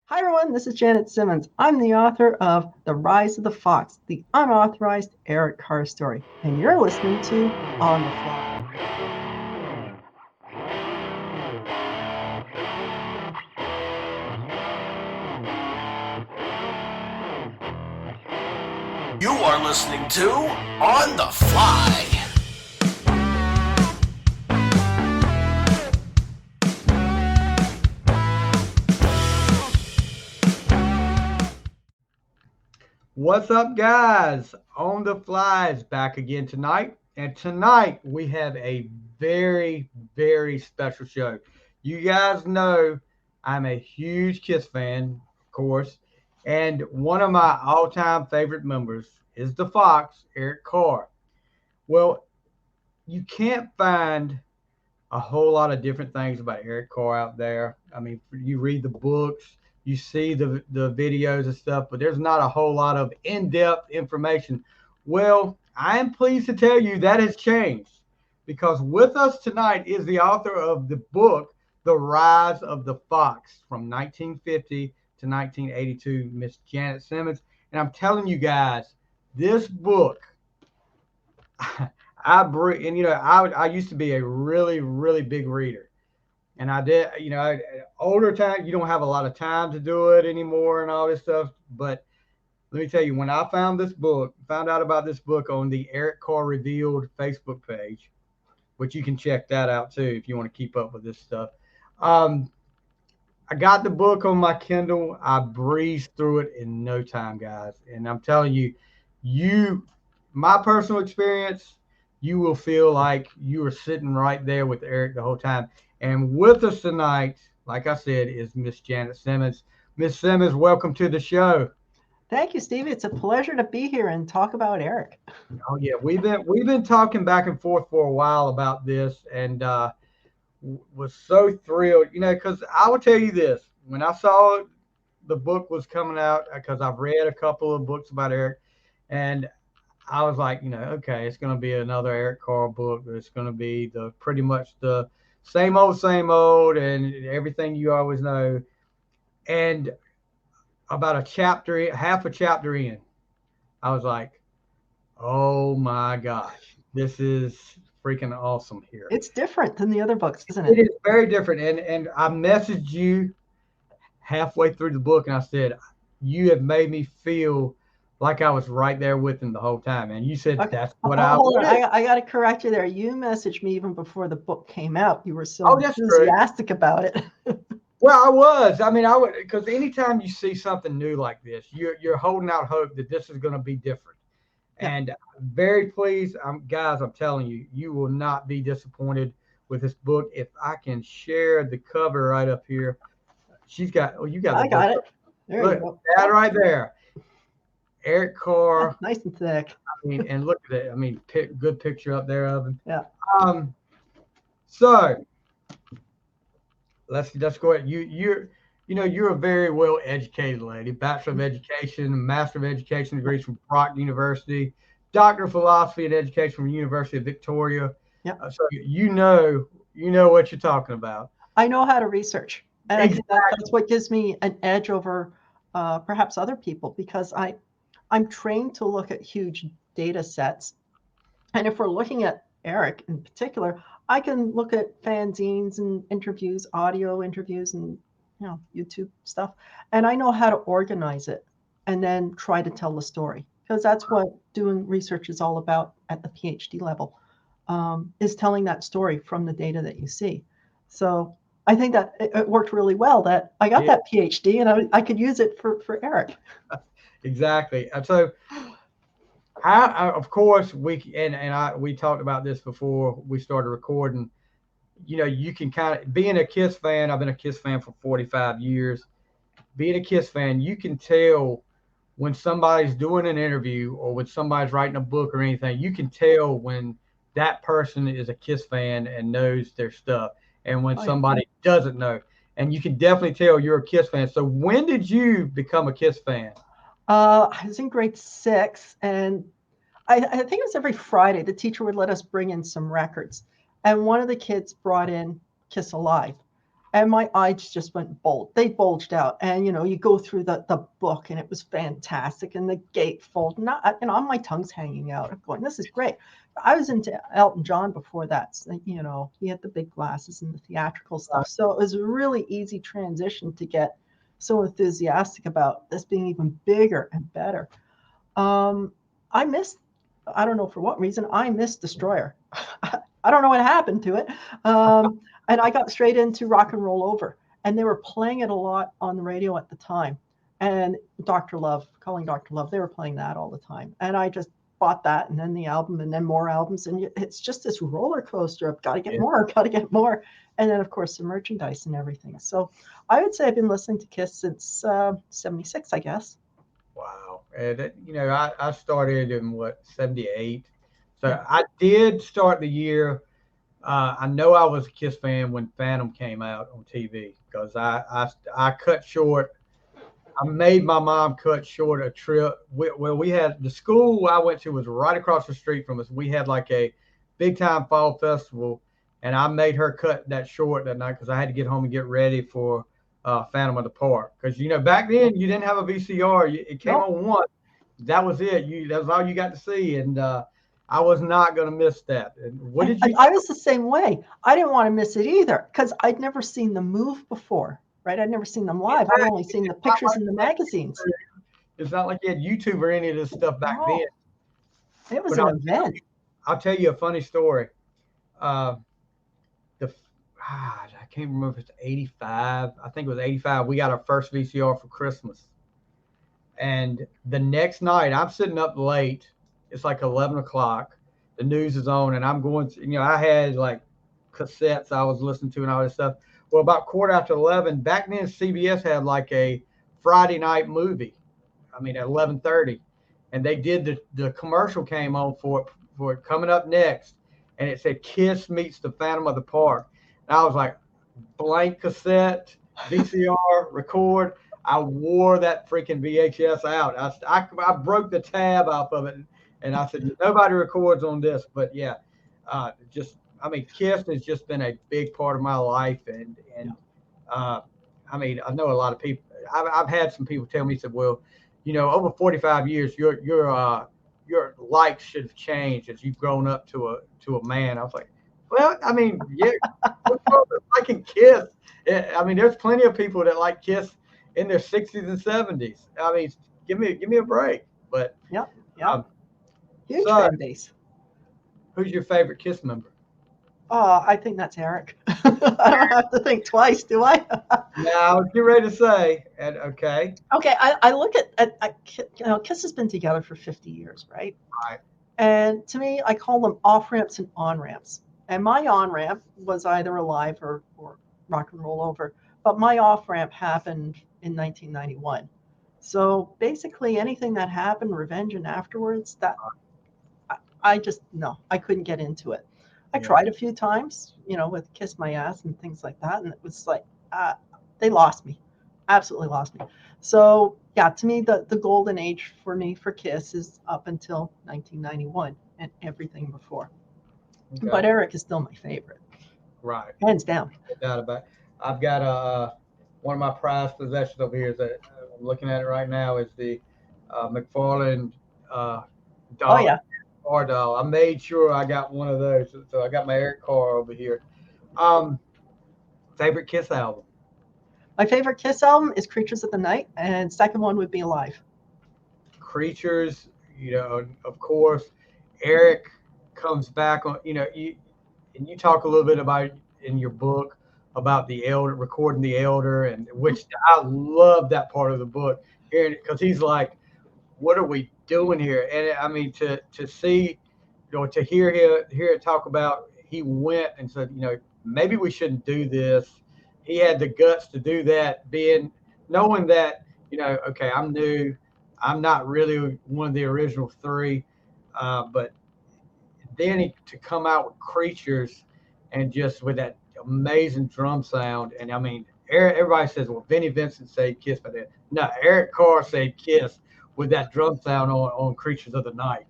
Hi everyone, this is Janet Symmons. I'm the author of The Rise of the Fox, the unauthorized Eric Carr story, and you're listening to On the Fly. You are listening to On the Fly. What's up, guys? On the Fly is back again tonight. And tonight we have a very, very special show. You guys know I'm a huge KISS fan, of course. And one of my all time favorite members is the Fox, Eric Carr. Well, you can't find a whole lot of different things about Eric Carr out there. I mean, you read the books, you see the videos and stuff, but there's not a whole lot of in-depth information. Well, I am pleased to tell you that has changed because with us tonight is the author of the book, The Rise of the Fox from 1950 to 1982, Miss Janet Symmons. And I'm telling you guys, this book I used to be a really, really big reader. And I did, older time, you don't have a lot of time to do it anymore and all this stuff. But let me tell you, when I found out about this book on the Eric Carr Revealed Facebook page, which you can check that out too if you want to keep up with this stuff. I got the book on my Kindle. I breezed through it in no time, guys. And I'm telling you, my personal experience, you will feel like you are sitting right there with Eric the whole time. And with us tonight, like I said, is Miss Janet Symmons. Miss Symmons, welcome to the show. Thank you, Stevie. It's a pleasure to be here and talk about Eric. Oh yeah, we've been talking back and forth for a while about this, and was so thrilled, because I will tell you this: when I saw the book was coming out, because I've read a couple of books about Eric, and I was like, okay, it's going to be another Eric Carr book. It's going to be the pretty much the same old, and everything you always know. And about half a chapter in, I was like, oh my gosh, this is freaking awesome here. It's different than the other books, isn't It it? is very different. And I messaged you halfway through the book, and I said, you have made me feel like I was right there with him the whole time. And you said, Okay. that's what I Hold on. wanted. I got to correct you there. You messaged me even before the book came out. You were so Oh, that's true. enthusiastic about it. Well, I was. I mean, I would, because anytime you see something new like this, you're holding out hope that this is going to be different. Yeah. And very pleased, guys. I'm telling you, you will not be disappointed with this book. If I can share the cover right up here, you got the I book. got it. There Look, you go. that right there, Eric Carr. Nice and thick. I mean, and look at it. I mean, good picture up there of him. Yeah. So let's go ahead. You're a very well educated lady. Bachelor of Education, Master of Education degrees from Proctor University, Doctor of Philosophy and Education from University of Victoria. Yep. So you know what you're talking about. I know how to research, and I think Exactly. that's what gives me an edge over perhaps other people, because I'm trained to look at huge data sets. And if we're looking at Eric in particular, I can look at fanzines and interviews, audio interviews, and YouTube stuff, and I know how to organize it and then try to tell the story, because that's what doing research is all about at the Ph.D. level, is telling that story from the data that you see. So I think that it worked really well that I got that PhD and I could use it for Eric. Exactly. So, of course, we talked about this before we started recording. You can kind of, being a KISS fan, I've been a KISS fan for 45 years. Being a KISS fan, you can tell when somebody's doing an interview or when somebody's writing a book or anything. You can tell when that person is a KISS fan and knows their stuff, and when somebody doesn't know. And you can definitely tell you're a KISS fan. So when did you become a KISS fan? I was in grade 6, and I think it was every Friday the teacher would let us bring in some records. And one of the kids brought in Kiss Alive. and my eyes just went bold. They bulged out, and you go through the book, and it was fantastic, and the gatefold, my tongue's hanging out. I'm going, this is great. I was into Elton John before that. So, he had the big glasses and the theatrical stuff, so it was a really easy transition to get so enthusiastic about this being even bigger and better. I missed, I don't know for what reason, I missed Destroyer. I don't know what happened to it. And I got straight into Rock and Roll Over. And they were playing it a lot on the radio at the time. And Dr. Love, Calling Dr. Love, they were playing that all the time. And I just bought that, and then the album, and then more albums. And it's just this roller coaster of got to get more, got to get more. And then, of course, the merchandise and everything. So I would say I've been listening to KISS since 76, I guess. Wow. And, I started in 78. So I did start the year. I know I was a KISS fan when Phantom came out on TV, because I cut short. I made my mom cut short a trip. We had, the school I went to was right across the street from us. We had like a big time fall festival, and I made her cut that short that night because I had to get home and get ready for Phantom of the Park. Because back then you didn't have a VCR. It came on once. That was it. That was all you got to see, and I was not going to miss that. And what did you? I was the same way. I didn't want to miss it either, because I'd never seen them move before. Right, I'd never seen them live. I'd only seen the pictures in the magazines. It's not like you had YouTube or any of this stuff back then. It was an event. I'll tell you a funny story. I can't remember if it's 85. I think it was 85. We got our first VCR for Christmas. And the next night, I'm sitting up late. It's like 11 o'clock. The news is on, and I'm going to, I had like cassettes I was listening to and all this stuff. Well, about 11:15, back then CBS had like a Friday night movie. At 11:30, and they did the commercial came on for it coming up next, and it said KISS meets the Phantom of the Park. And I was like, blank cassette, VCR, record. I wore that freaking VHS out. I broke the tab off of it, and I said, nobody records on this. But yeah, KISS has just been a big part of my life, and I know a lot of people. I've had some people tell me, said, well, over 45 years, your likes should have changed as you've grown up to a man. I was like, well, yeah, what's wrong with liking KISS? There's plenty of people that like KISS in their 60s and 70s. Give me a break. But yeah, huge fan base. Who's your favorite KISS member? Oh, I think that's Eric. I don't have to think twice, do I? Now, get ready to say, okay. Okay, I look at KISS has been together for 50 years, right? Right. And to me, I call them off ramps and on ramps. And my on ramp was either Alive or Rock and Roll Over. But my off ramp happened in 1991. So basically, anything that happened, Revenge and afterwards, that I couldn't get into it. I tried a few times, with Kiss My Ass and things like that. And it was like, they lost me, absolutely lost me. So yeah, to me, the golden age for me for KISS is up until 1991 and everything before. Okay. But Eric is still my favorite. Right. Hands down. No doubt about it. I've got one of my prized possessions over here that I'm looking at it right now is the McFarlane doll. Oh yeah. Carr doll. I made sure I got one of those. So I got my Eric Carr over here. Favorite KISS album? My favorite KISS album is Creatures of the Night, and second one would be Alive. Creatures, of course. Eric comes back on, you talk a little bit about in your book about the elder, recording the elder, and which I love that part of the book, because he's like, what are we doing here? And to see, to hear it talk about, he went and said, maybe we shouldn't do this. He had the guts to do that, knowing that, okay, I'm new, I'm not really one of the original three, but then to come out with Creatures and just with that amazing drum sound. And everybody says, well, Vinnie Vincent said KISS, but no, Eric Carr said KISS with that drum sound on Creatures of the Night.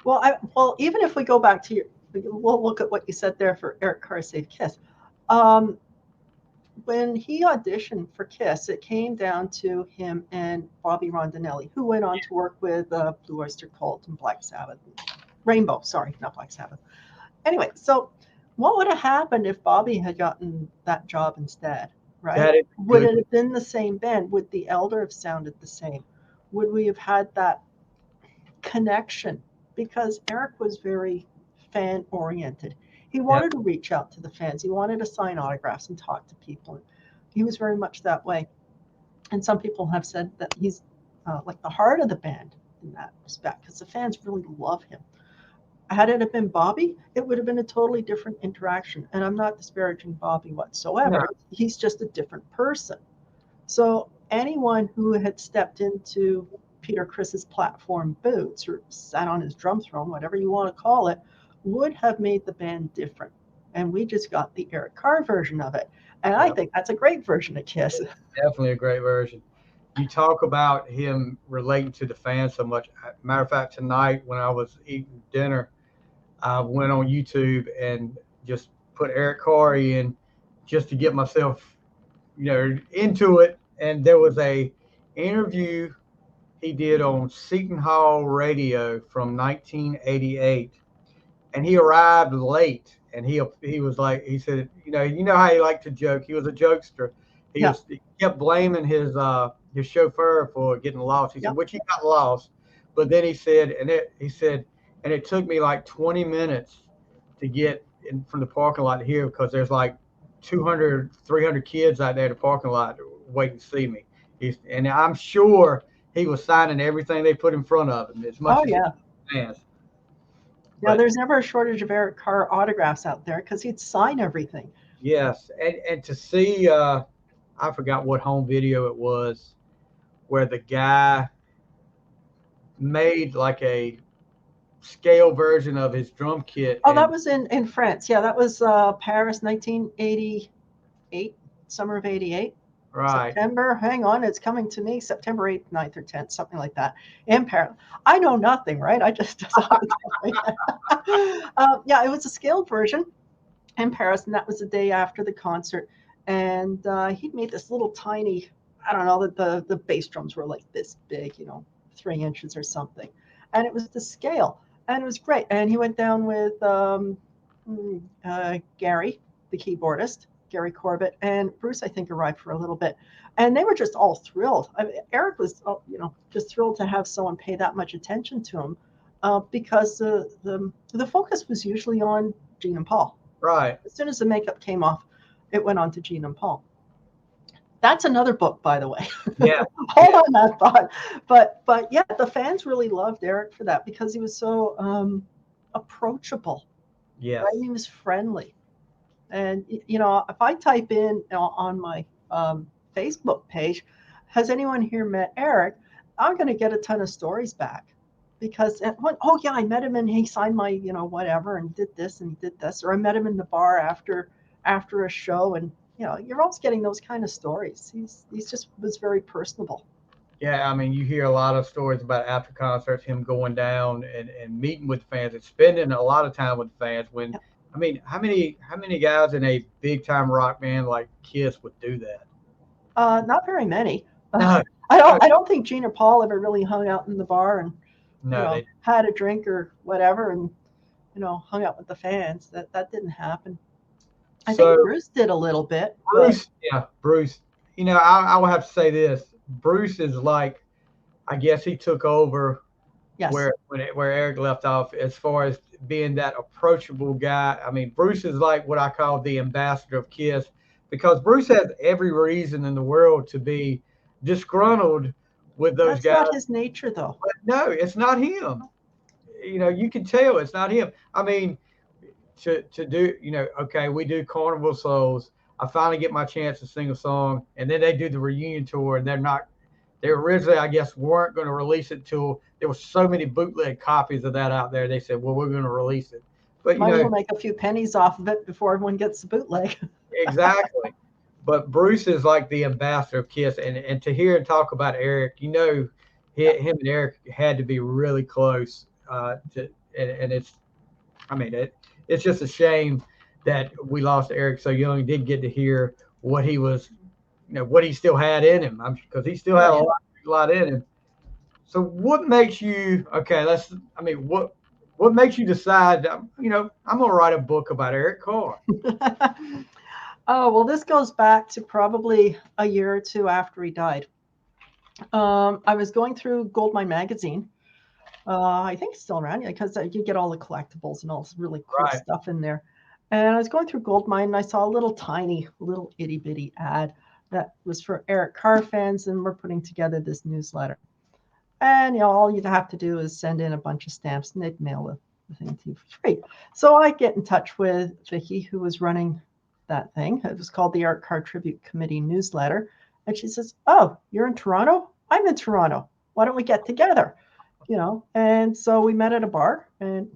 Well, even if we go back to we'll look at what you said there for Eric Carr saved KISS. when he auditioned for KISS, it came down to him and Bobby Rondinelli, who went on to work with Blue Oyster Cult and Black Sabbath. Rainbow, sorry, not Black Sabbath. Anyway, so what would have happened if Bobby had gotten that job instead, right? Would it have been the same band? Would the Elder have sounded the same? Would we have had that connection? Because Eric was very fan oriented. He wanted to reach out to the fans. He wanted to sign autographs and talk to people. He was very much that way. And some people have said that he's like the heart of the band in that respect, because the fans really love him. Had it have been Bobby, it would have been a totally different interaction. And I'm not disparaging Bobby whatsoever. No. He's just a different person. So anyone who had stepped into Peter Criss's platform boots or sat on his drum throne, whatever you want to call it, would have made the band different. And we just got the Eric Carr version of it. And I think that's a great version of KISS. Definitely a great version. You talk about him relating to the fans so much. Matter of fact, tonight when I was eating dinner, I went on YouTube and just put Eric Carr in just to get myself, into it. And there was a interview he did on Seton Hall Radio from 1988. And he arrived late, and he was like, he said, you know how he liked to joke. He was a jokester. He kept blaming his chauffeur for getting lost. He said, which he got lost, but then he said, and it took me like 20 minutes to get in from the parking lot here because there's like 200, 300 kids out there in the parking lot waiting to see me. And I'm sure he was signing everything they put in front of him as much as fans. Yeah, there's never a shortage of Eric Carr autographs out there because he'd sign everything. Yes, and to see, I forgot what home video it was, where the guy made like a scale version of his drum kit. Oh, that was in France. Yeah, that was Paris, 1988, summer of 88. Right. September, hang on, it's coming to me, September 8th, 9th, or 10th, something like that. In Paris. I know nothing, right? I just yeah, it was a scaled version in Paris, and that was the day after the concert. And he'd made this little tiny, I don't know, the bass drums were like this big, 3 inches or something. And it was the scale, and it was great. And he went down with Gary, the keyboardist, Gary Corbett, and Bruce, I think, arrived for a little bit. And they were just all thrilled. I mean, Eric was, just thrilled to have someone pay that much attention to him because the focus was usually on Gene and Paul. Right. As soon as the makeup came off, it went on to Gene and Paul. That's another book, by the way. Yeah. Hold on that thought. But yeah, the fans really loved Eric for that because he was so approachable. Yeah. Right? He was friendly. And, if I type in on my Facebook page, has anyone here met Eric? I'm going to get a ton of stories back because, I met him and he signed my, whatever and did this and he did this. Or I met him in the bar after a show and, you're always getting those kind of stories. He's just was very personable. Yeah, I mean, you hear a lot of stories about after concerts, him going down and meeting with fans and spending a lot of time with fans when – I mean, how many guys in a big time rock band like KISS would do that? Not very many. No. I don't think Gene or Paul ever really hung out in the bar and had a drink or whatever and hung out with the fans. That didn't happen. I think Bruce did a little bit. Bruce. I will have to say this. Bruce is like, I guess he took over. Yes. Where Eric left off as far as being that approachable guy. I mean, Bruce is like what I call the ambassador of KISS because Bruce has every reason in the world to be disgruntled with those guys. That's not his nature, though. But no, it's not him. You can tell it's not him. I mean, to do, okay, we do Carnival Souls. I finally get my chance to sing a song, and then they do the reunion tour, and they originally, I guess, weren't going to release it till there were so many bootleg copies of that out there. They said, well, we're going to release it. But, might as well make a few pennies off of it before everyone gets the bootleg. Exactly. But Bruce is like the ambassador of KISS. And to hear and talk about Eric, him and Eric had to be really close. It's just a shame that we lost Eric so young. Didn't get to hear what he was, what he still had in him. Because he still had a lot in him. So what makes you okay? What makes you decide? I'm gonna write a book about Eric Carr. Oh, well, this goes back to probably a year or two after he died. I was going through Goldmine magazine. I think it's still around, because you get all the collectibles and all this really cool Right. stuff in there. And I was going through Goldmine and I saw a little itty bitty ad that was for Eric Carr fans, and we're putting together this newsletter. And all you'd have to do is send in a bunch of stamps and they'd mail the thing to you for free. So I get in touch with Vicky, who was running that thing. It was called the Eric Carr Tribute Committee newsletter. And she says, "Oh, you're in Toronto? I'm in Toronto. Why don't we get together?" And so we met at a bar, and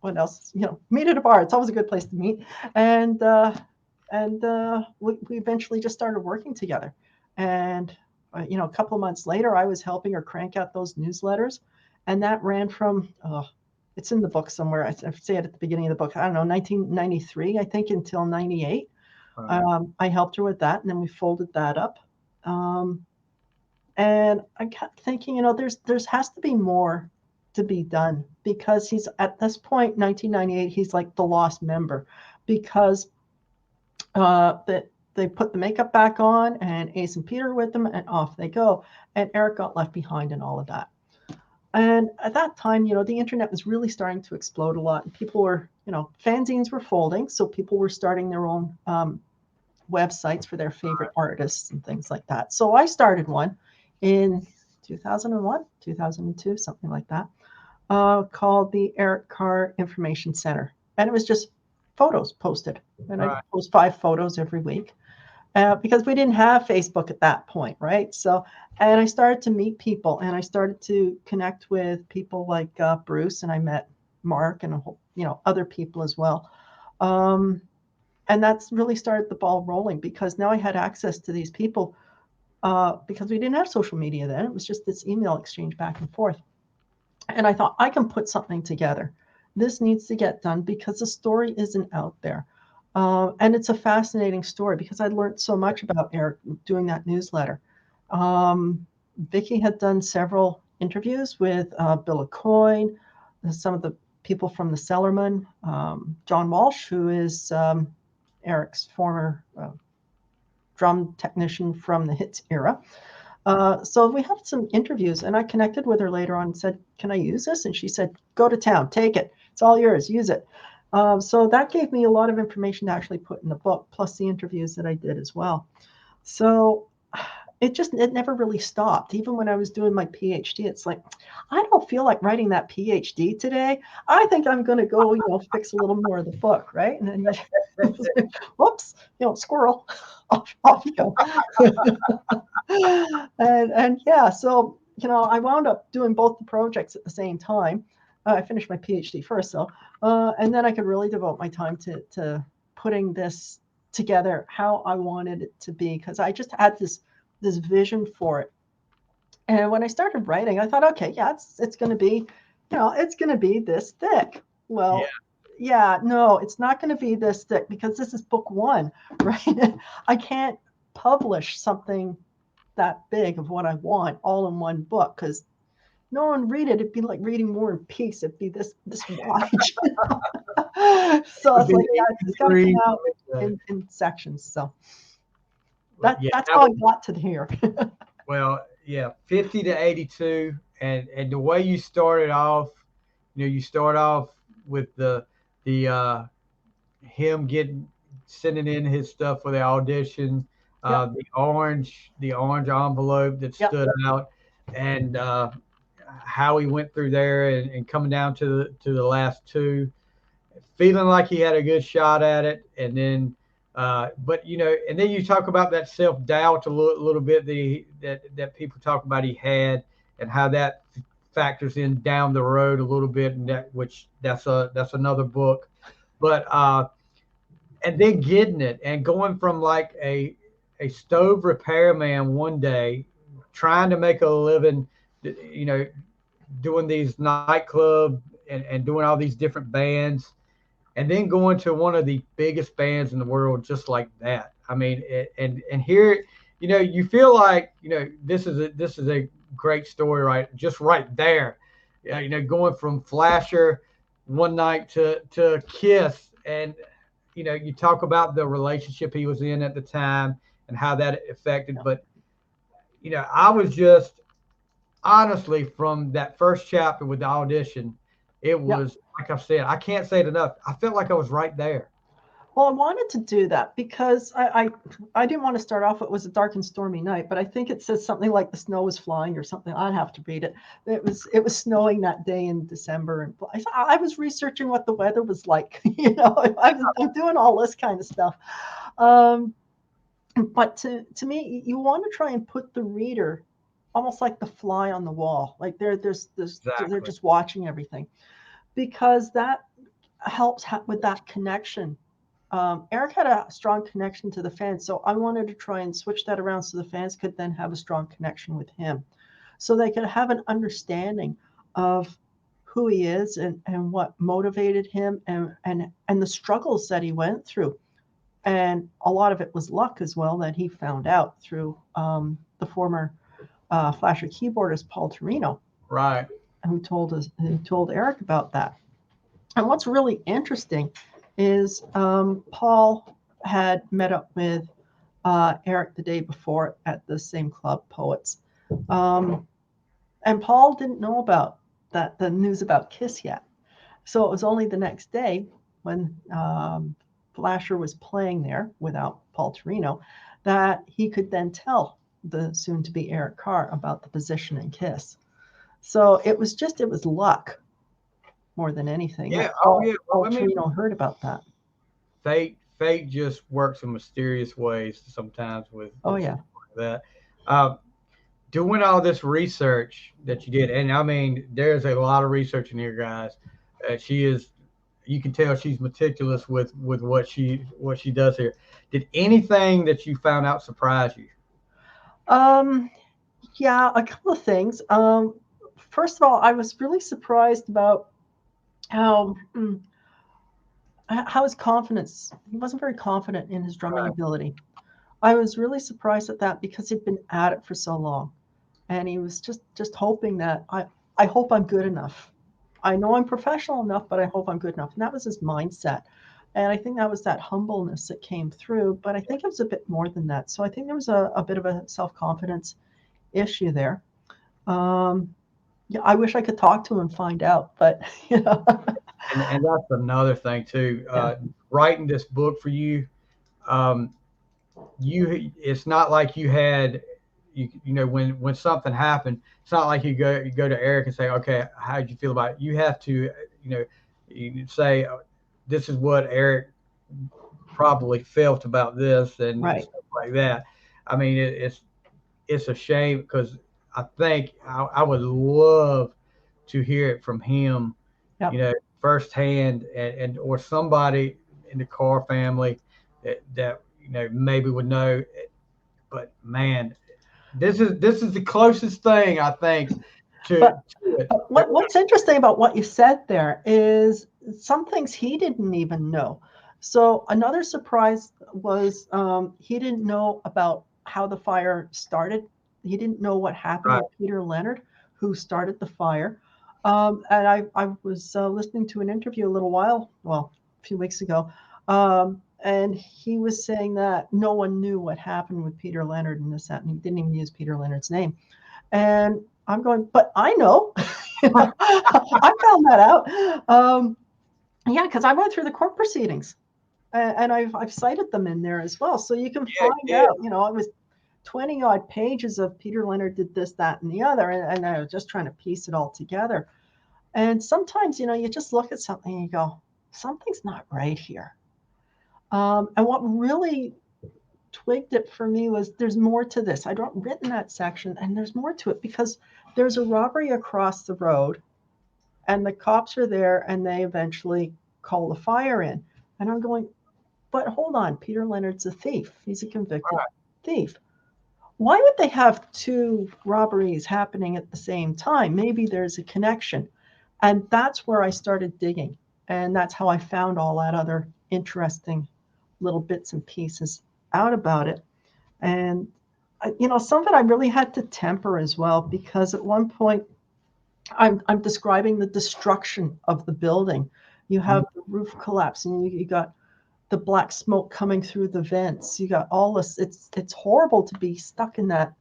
what else? Meet at a bar. It's always a good place to meet. And we eventually just started working together. And a couple of months later, I was helping her crank out those newsletters, and that ran from it's in the book somewhere. I say it at the beginning of the book. I don't know, 1993, I think, until 98. Right. I helped her with that, and then we folded that up. And I kept thinking, there's has to be more to be done, because he's at this point, 1998, he's like the lost member, because they put the makeup back on and Ace and Peter with them, and off they go. And Eric got left behind and all of that. And at that time, the internet was really starting to explode a lot, and people were, fanzines were folding, so people were starting their own websites for their favorite artists and things like that. So I started one in 2001, 2002, something like that, called the Eric Carr Information Center. And it was just photos posted. And I post 5 photos every week, because we didn't have Facebook at that point, right? So, and I started to meet people, and I started to connect with people like Bruce, and I met Mark and other people as well. And that's really started the ball rolling, because now I had access to these people, because we didn't have social media then. It was just this email exchange back and forth. And I thought, I can put something together. This needs to get done, because the story isn't out there. And it's a fascinating story, because I learned so much about Eric doing that newsletter. Vicky had done several interviews with Bill Aucoin, some of the people from the Cellarman, John Walsh, who is Eric's former drum technician from the Hits era. So we had some interviews, and I connected with her later on and said, "Can I use this?" And she said, "Go to town, take it. It's all yours, use it." So that gave me a lot of information to actually put in the book, plus the interviews that I did as well. So it never really stopped. Even when I was doing my Ph.D., it's like, I don't feel like writing that Ph.D. today. I think I'm going to go, fix a little more of the book, right? And then, whoops, squirrel, off you go. and yeah, so, I wound up doing both the projects at the same time. I finished my Ph.D. first, though, and then I could really devote my time to putting this together how I wanted it to be, because I just had this vision for it. And when I started writing, I thought, okay, yeah, it's going to be, it's going to be this thick. Well, yeah, no, it's not going to be this thick, because this is book 1, right? I can't publish something that big of what I want all in one book, because no one would read it. It'd be like reading War and Peace. It'd be this wide. So it's like, yeah, it's got to come out in sections. So that's how I got to here. Well, yeah, 50 to 82, and the way you started off, you start off with the him sending in his stuff for the audition, the orange envelope that stood out, and how he went through there and coming down to the last 2, feeling like he had a good shot at it, and then. But and then you talk about that self-doubt a little bit that people talk about he had, and how that factors in down the road a little bit, and that's another book. But and then getting it and going from like a stove repairman one day, trying to make a living, doing these nightclub and doing all these different bands. And then going to one of the biggest bands in the world just like that. I mean, and here, you feel like, this is a great story, right? Just right there, going from Flasher one night to Kiss, and you talk about the relationship he was in at the time and how that affected. But I was just honestly, from that first chapter with the audition, it Yeah. was like I said, I can't say it enough. I felt like I was right there. Well, I wanted to do that because I didn't want to start off. It was a dark and stormy night, but I think it says something like the snow was flying or something. I'd have to read it. It was snowing that day in December, and I was researching what the weather was like. I'm doing all this kind of stuff. Um, but to me, you want to try and put the reader almost like the fly on the wall, like they're Exactly. just watching everything, because that helps with that connection. Eric had a strong connection to the fans, so I wanted to try and switch that around so the fans could then have a strong connection with him, so they could have an understanding of who he is and what motivated him and the struggles that he went through. And a lot of it was luck as well that he found out through the former Flasher keyboardist Paul Torino, Right. who told Eric about that. And what's really interesting is Paul had met up with Eric the day before at the same club, Poets. And Paul didn't know about the news about KISS yet. So it was only the next day when Flasher was playing there without Paul Torino that he could then tell the soon to be Eric Carr about the position in KISS. So it was luck more than anything. Yeah. That Oh, yeah. Well, Paul Torino heard about that. Fate just works in mysterious ways sometimes with Oh yeah. like that. Doing all this research that you did, and I mean, there's a lot of research in here, guys. She is, you can tell she's meticulous with what she does here. Did anything that you found out surprise you? Um, yeah, a couple of things. First of all, I was really surprised about how his confidence. He wasn't very confident in his drumming Right. ability. I was really surprised at that because he'd been at it for so long, and he was just hoping that I hope I'm good enough. I know I'm professional enough, but I hope I'm good enough. And that was his mindset. And I think that was that humbleness that came through. But I think it was a bit more than that. So I think there was a bit of a self confidence issue there. Yeah, I wish I could talk to him and find out, but you know, And that's another thing too. yeah, Writing this book for you, um, it's not like you had when something happened, it's not like you go to Eric and say, okay, how did you feel about it? You have to you say, this is what Eric probably felt about this and right. stuff like that. I mean, it's a shame because I think I would love to hear it from him, Yep. firsthand, and or somebody in the Carr family that maybe would know. But man, this is the closest thing I think But to it. what's interesting about what you said there is some things he didn't even know. So another surprise was he didn't know about how the fire started. He didn't know what happened Right. with Peter Leonard, who started the fire. And I was listening to an interview a few weeks ago, and he was saying that no one knew what happened with Peter Leonard and this, that, and he didn't even use Peter Leonard's name. And I'm going, but I know. I found that out. Yeah, because I went through the court proceedings, and I've cited them in there as well, so you can Yeah, find yeah. out. It was 20 odd pages of Peter Leonard did this, that, and the other, and I was just trying to piece it all together. And sometimes, you just look at something and you go, something's not right here. And what really twigged it for me was there's more to this. I'd written that section, and there's more to it because there's a robbery across the road, and the cops are there, and they eventually call the fire in. And I'm going, but hold on, Peter Leonard's a thief. He's a convicted thief. Why would they have two robberies happening at the same time? Maybe there's a connection. And that's where I started digging. And that's how I found all that other interesting little bits and pieces out about it. And, some of it I really had to temper as well, because at one point I'm describing the destruction of the building. You have the roof collapse, and you got the black smoke coming through the vents. You got all this. It's horrible to be stuck in that.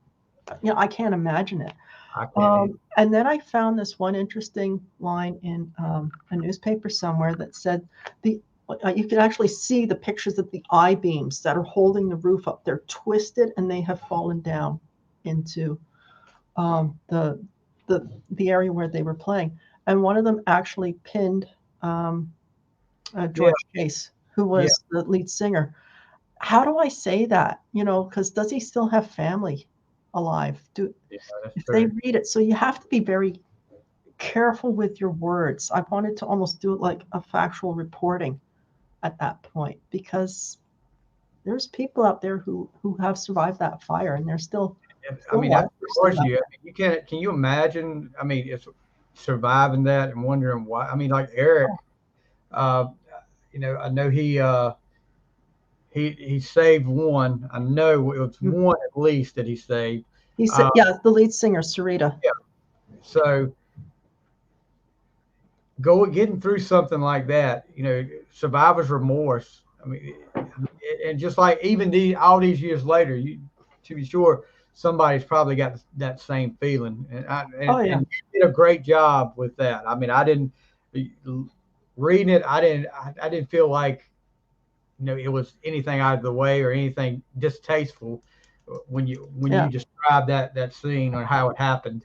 I can't imagine it. I can't. And then I found this one interesting line in a newspaper somewhere that said you can actually see the pictures of the I-beams that are holding the roof up. They're twisted and they have fallen down into the area where they were playing. And one of them actually pinned George Chase, who was the lead singer. How do I say that? Because does he still have family alive? If they read it, so you have to be very careful with your words. I wanted to almost do it like a factual reporting at that point, because there's people out there who have survived that fire, and they're still. I mean, that records you. I mean, you can't. Can you imagine? I mean, it's surviving that and wondering why. I mean, like Eric. I know he saved one. I know it was one at least that he saved. He said, the lead singer, Sarita. Yeah. So getting through something like that, survivor's remorse. I mean, and just like even all these years later, to be sure, somebody's probably got that same feeling. And you did a great job with that. I mean, I didn't reading it. I didn't feel like, it was anything out of the way or anything distasteful when you describe that scene or how it happened.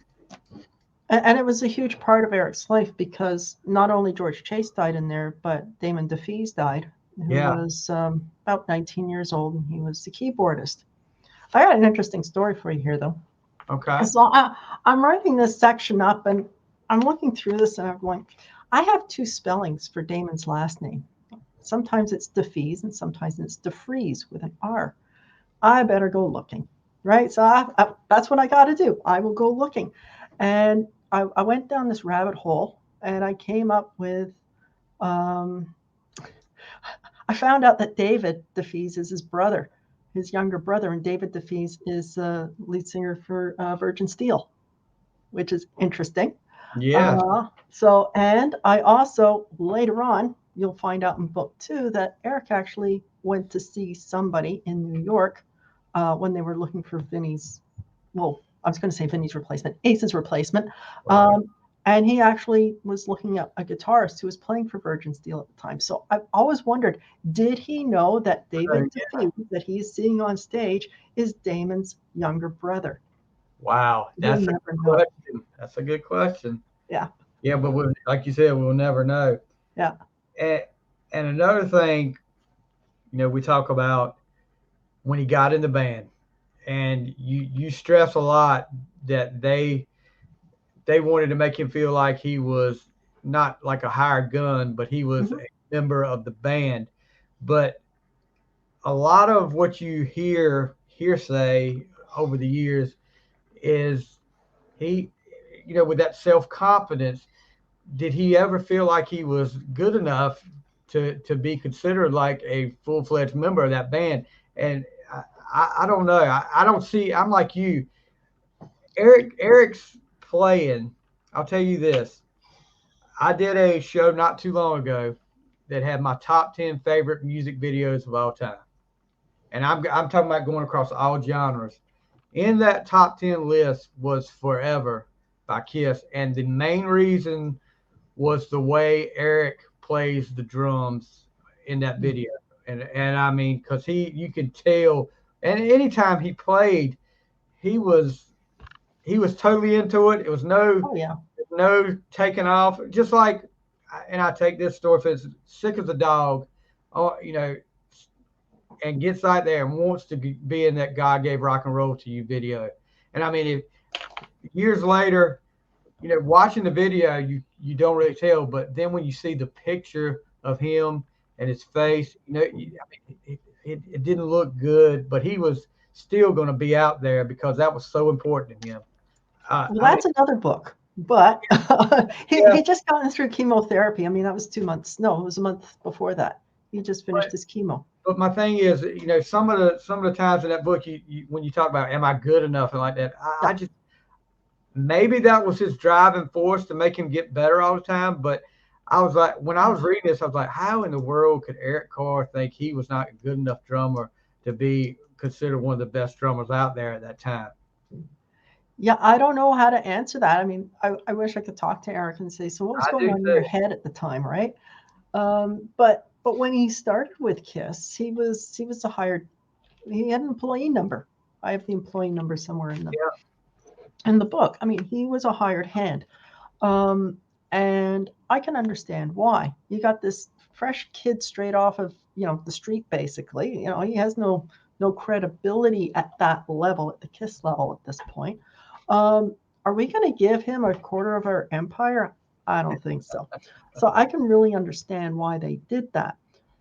And it was a huge part of Eric's life, because not only George Chase died in there, but Damon DeFees died, who was about 19 years old, and he was the keyboardist. I got an interesting story for you here, though. Okay. So I'm writing this section up, and I'm looking through this, and I'm going, I have two spellings for Damon's last name. Sometimes it's DeFees, and sometimes it's DeFries with an R. I better go looking, right? So that's what I got to do. I will go looking. And I went down this rabbit hole, and I came up with, I found out that David DeFees is his brother, his younger brother, and David DeFees is the lead singer for Virgin Steel, which is interesting. Yeah. And I also, later on, you'll find out in book 2 that Eric actually went to see somebody in New York when they were looking for Vinny's, I was going to say Vinny's replacement, Ace's replacement. Right. And he actually was looking at a guitarist who was playing for Virgin Steel at the time. So I've always wondered, did he know that David DeFees, that he is seeing on stage, is Damon's younger brother? Wow, that's a good question. That's a good question. Yeah. Yeah, but like you said, we'll never know. Yeah. And another thing, we talk about when he got in the band, and you stress a lot that they wanted to make him feel like he was not like a hired gun, but he was a member of the band. But a lot of what you hearsay over the years is he, with that self-confidence, did he ever feel like he was good enough to be considered like a full-fledged member of that band? And I don't know. I don't see. I'm like you. Eric's playing. I'll tell you this. I did a show not too long ago that had my top 10 favorite music videos of all time. And I'm talking about going across all genres. In that top 10 list was Forever by KISS. And the main reason was the way Eric plays the drums in that video. And I mean, because you could tell, and anytime he played, he was totally into it. It was no taking off. Just like, and I take this story, if it's sick as a dog, and gets out there and wants to be in that God Gave Rock and Roll to You video. And I mean, years later, watching the video, you don't really tell, but then when you see the picture of him and his face, it didn't look good, but he was still going to be out there because that was so important to him. That's another book, but he just gotten through chemotherapy. I mean, that was 2 months. No, it was a month before that. He just finished his chemo. But my thing is, some of the times in that book, when you talk about, am I good enough and like that, I just, maybe that was his driving force to make him get better all the time. But I was like, when I was reading this, I was like, how in the world could Eric Carr think he was not a good enough drummer to be considered one of the best drummers out there at that time? Yeah, I don't know how to answer that. I mean, I wish I could talk to Eric and say, so what was I going do on in too. your head at the time, right? But when he started with KISS, he was a hired. He had an employee number. I have the employee number somewhere in the book. I mean, he was a hired hand, um, and I can understand why. You got this fresh kid straight off of the street, basically. He has no credibility at that level, at the KISS level at this point. Um, are we going to give him a quarter of our empire? I don't think so. So I can really understand why they did that.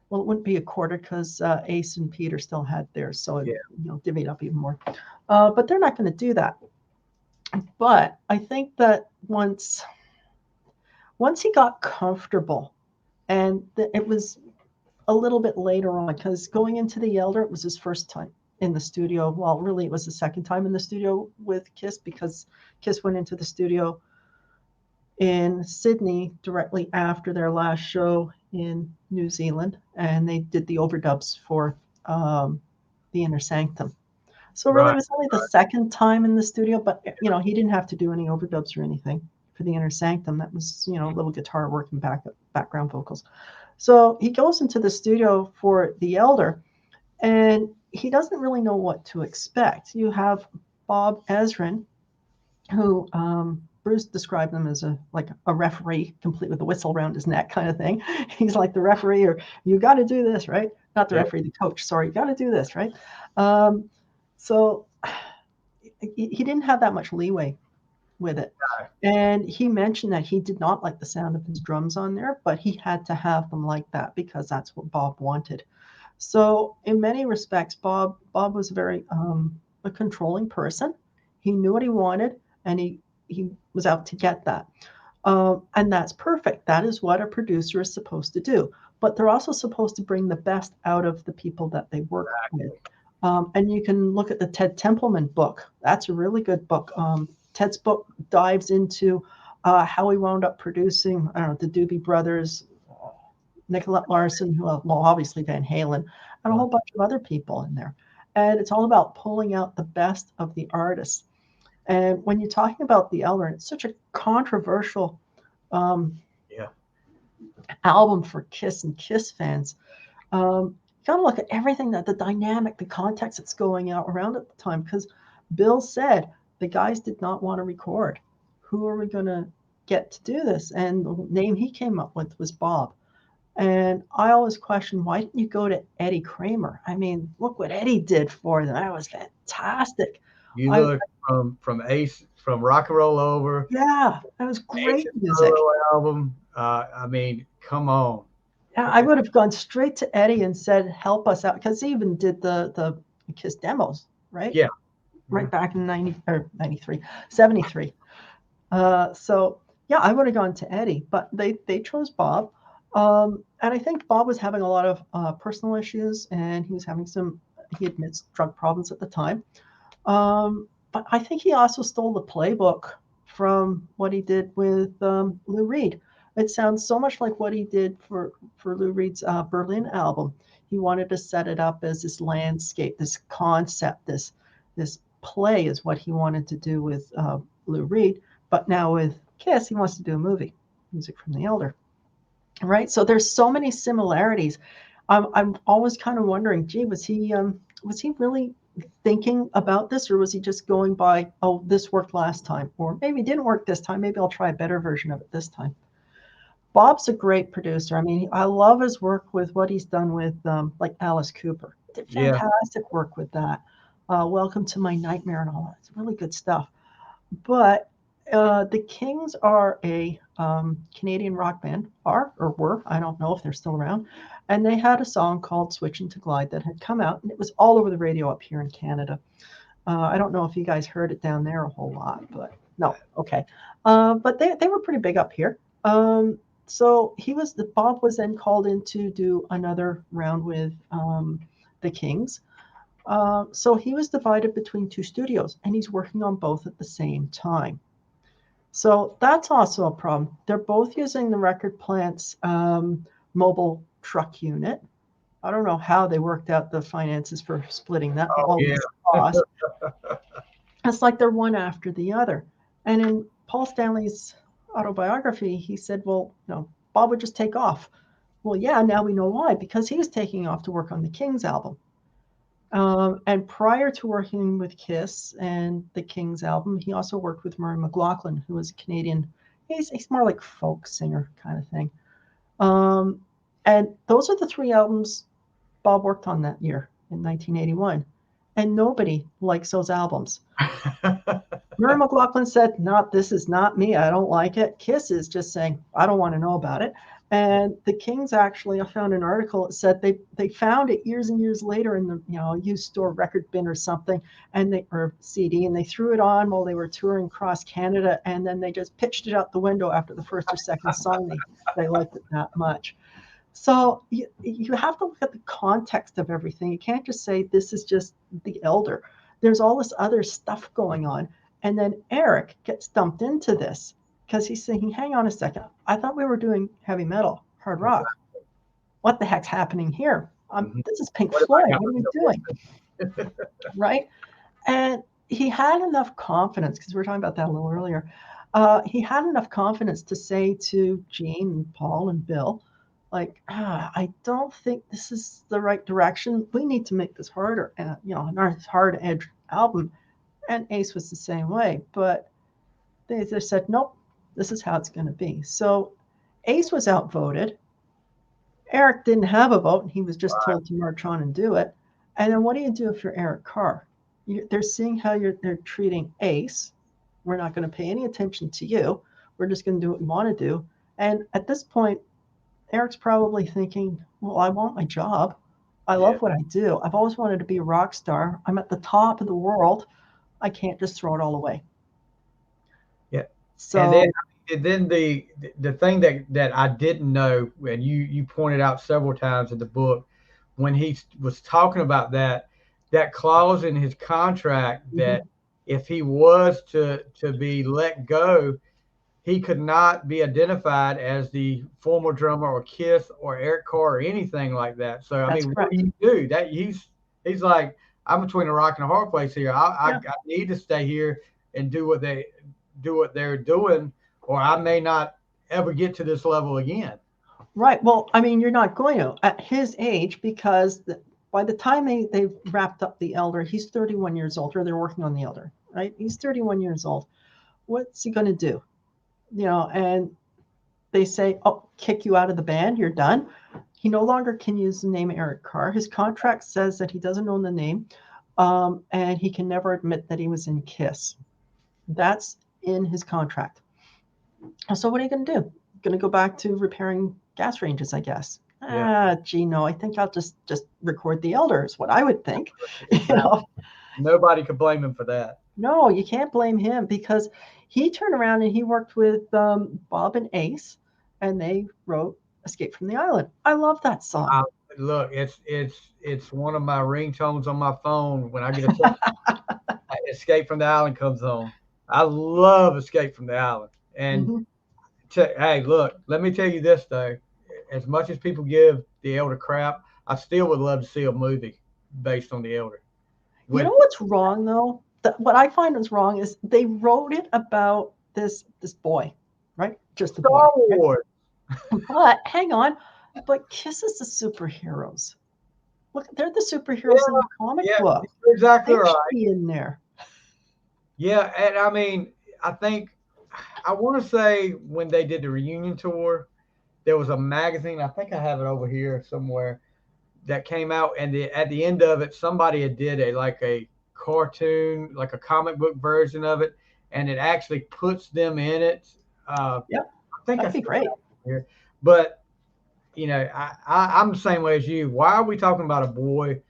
Well, it wouldn't be a quarter because Ace and Peter still had theirs, so it, Yeah. divvied up even more. But they're not going to do that. But I think that once he got comfortable, and it was a little bit later on, because going into the Elder, it was his first time in the studio. Well, really, it was the second time in the studio with KISS, because KISS went into the studio in Sydney directly after their last show in New Zealand, and they did the overdubs for the Inner Sanctum. So really, Right. it was only the second time in the studio, but he didn't have to do any overdubs or anything for the Inner Sanctum. That was a little guitar work and background vocals. So he goes into the studio for the Elder, and he doesn't really know what to expect. You have Bob Ezrin, who Bruce described him as a referee, complete with a whistle around his neck kind of thing. He's like the referee, or you got to do this, right? Not the referee, the coach. Sorry, you got to do this, right? So he didn't have that much leeway with it. And he mentioned that he did not like the sound of his drums on there, but he had to have them like that because that's what Bob wanted. So in many respects, Bob was very a controlling person. He knew what he wanted, and he was out to get that. And that's perfect. That is what a producer is supposed to do. But they're also supposed to bring the best out of the people that they work with. And you can look at the Ted Templeman book. That's a really good book. Ted's book dives into how he wound up producing, I don't know, the Doobie Brothers, Nicolette Larson, well, obviously Van Halen, and a whole bunch of other people in there. And it's all about pulling out the best of the artists. And when you're talking about the Elder, it's such a controversial um, album for KISS and KISS fans. You got to look at everything, that the dynamic, the context that's going out around at the time, because Bill said the guys did not want to record. Who are we going to get to do this? And the name he came up with was Bob. And I always question, why didn't you go to Eddie Kramer? I mean, look what Eddie did for them. That was fantastic. You look from Ace, from Rock and Roll Over. Yeah, that was great Ace music. album. I mean, come on. Yeah, I would have gone straight to Eddie and said, help us out, because he even did the KISS demos, right? Yeah. Right back in 93, 73. So yeah, I would have gone to Eddie, but they chose Bob. And I think Bob was having a lot of personal issues, and he was having he admits, drug problems at the time. But I think he also stole the playbook from what he did with Lou Reed. It sounds so much like what he did for Lou Reed's Berlin album. He wanted to set it up as this landscape, this concept, this play is what he wanted to do with Lou Reed. But now with KISS, he wants to do a movie, Music from the Elder. Right? So there's so many similarities. I'm always kind of wondering, gee, was he really thinking about this, or was he just going by, oh, this worked last time, or maybe it didn't work this time, maybe I'll try a better version of it this time. Bob's a great producer. I mean, I love his work with what he's done with like Alice Cooper. Did fantastic work with that. Welcome to My Nightmare and all that. It's really good stuff. But the Kings are a Canadian rock band, or were. I don't know if they're still around. And they had a song called Switching to Glide that had come out, and it was all over the radio up here in Canada. I don't know if you guys heard it down there a whole lot, but no, okay. But they were pretty big up here. So Bob was then called in to do another round with the Kings. So he was divided between two studios, and he's working on both at the same time. So that's also a problem. They're both using the record plant's mobile truck unit. I don't know how they worked out the finances for splitting that all Yeah. this cost. It's like they're one after the other. And in Paul Stanley's autobiography, he said, well, Bob would just take off. Well, yeah, now we know why, because he was taking off to work on the Kings album. And prior to working with KISS and the Kings album, he also worked with Murray McLaughlin, who was a Canadian. He's more like folk singer kind of thing. And those are the three albums Bob worked on that year in 1981. And nobody likes those albums. Murray McLaughlin said, this is not me. I don't like it. KISS is just saying, I don't want to know about it. And the Kings actually, I found an article that said they found it years and years later in the used store record bin or something, or CD, and they threw it on while they were touring across Canada, and then they just pitched it out the window after the first or second song. They liked it that much. So you have to look at the context of everything. You can't just say this is just the Elder. There's all this other stuff going on, and then Eric gets dumped into this. Because he's thinking, hang on a second, I thought we were doing heavy metal, hard rock. What the heck's happening here? This is Pink Floyd. What are we doing? Right? And he had enough confidence, because we were talking about that a little earlier. He had enough confidence to say to Gene and Paul and Bill, I don't think this is the right direction. We need to make this harder. And, a hard edge album. And Ace was the same way. But they said, nope. This is how it's going to be. So Ace was outvoted. Eric didn't have a vote, and he was just told to march on and do it. And then what do you do if you're Eric Carr? They're seeing how they're treating Ace. We're not going to pay any attention to you. We're just going to do what we want to do. And at this point, Eric's probably thinking, well, I want my job. I love what I do. I've always wanted to be a rock star. I'm at the top of the world. I can't just throw it all away. Yeah. So and then the thing that I didn't know, and you pointed out several times in the book, when he was talking about that clause in his contract that if he was to be let go, he could not be identified as the former drummer or KISS or Eric Carr or anything like that. So I mean, what do you do? That he's like, I'm between a rock and a hard place here. I need to stay here and do what they're doing, or I may not ever get to this level again. Right. Well, I mean, you're not going to at his age, because by the time they wrapped up the Elder, he's 31 years old, or they're working on the Elder, right? He's 31 years old. What's he going to do? And they say, oh, kick you out of the band. You're done. He no longer can use the name Eric Carr. His contract says that he doesn't own the name, and he can never admit that he was in KISS. That's in his contract. So what are you going to do? Going to go back to repairing gas ranges, I guess. Gee, no, I think I'll just record the Elder is what I would think. Nobody could blame him for that. No, you can't blame him, because he turned around and he worked with Bob and Ace, and they wrote "Escape from the Island." I love that song. Look, it's one of my ringtones on my phone when I get a text. "Escape from the Island" comes on. I love "Escape from the Island." And hey, look, let me tell you this though. As much as people give the Elder crap, I still would love to see a movie based on the Elder. You know what's wrong though? What I find is wrong is they wrote it about this boy, right? Just a boy. Star Wars. But hang on, but KISS is the superheroes. Look, they're the superheroes in the comic book. Exactly right. Be in there. Yeah, and I mean, I want to say when they did the reunion tour, there was a magazine. I think I have it over here somewhere that came out, and at the end of it, somebody had did a cartoon, like a comic book version of it, and it actually puts them in it. I think that'd be great. Here. But I'm the same way as you. Why are we talking about a boy?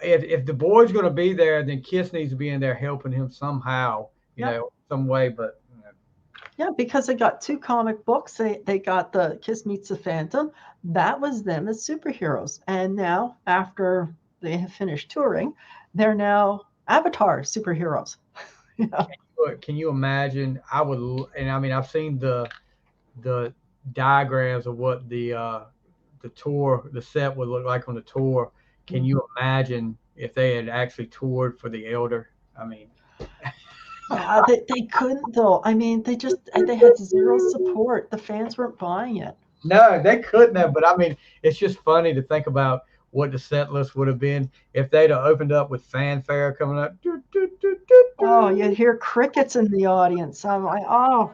If the boy's going to be there, then KISS needs to be in there helping him somehow, some way. But Yeah, because they got 2 comic books. They got the Kiss Meets the Phantom. That was them as superheroes. And now, after they have finished touring, they're now Avatar superheroes. Yeah. But can you imagine? And I mean, I've seen the diagrams of what the tour, the set would look like on the tour. Can you imagine if they had actually toured for the Elder? I mean, Yeah, they couldn't though. I mean, they had zero support. The fans weren't buying it. no, they couldn't have. But I mean, it's just funny to think about what the set list would have been if they'd have opened up with fanfare coming up. Oh, you hear crickets in the audience. I'm like, oh.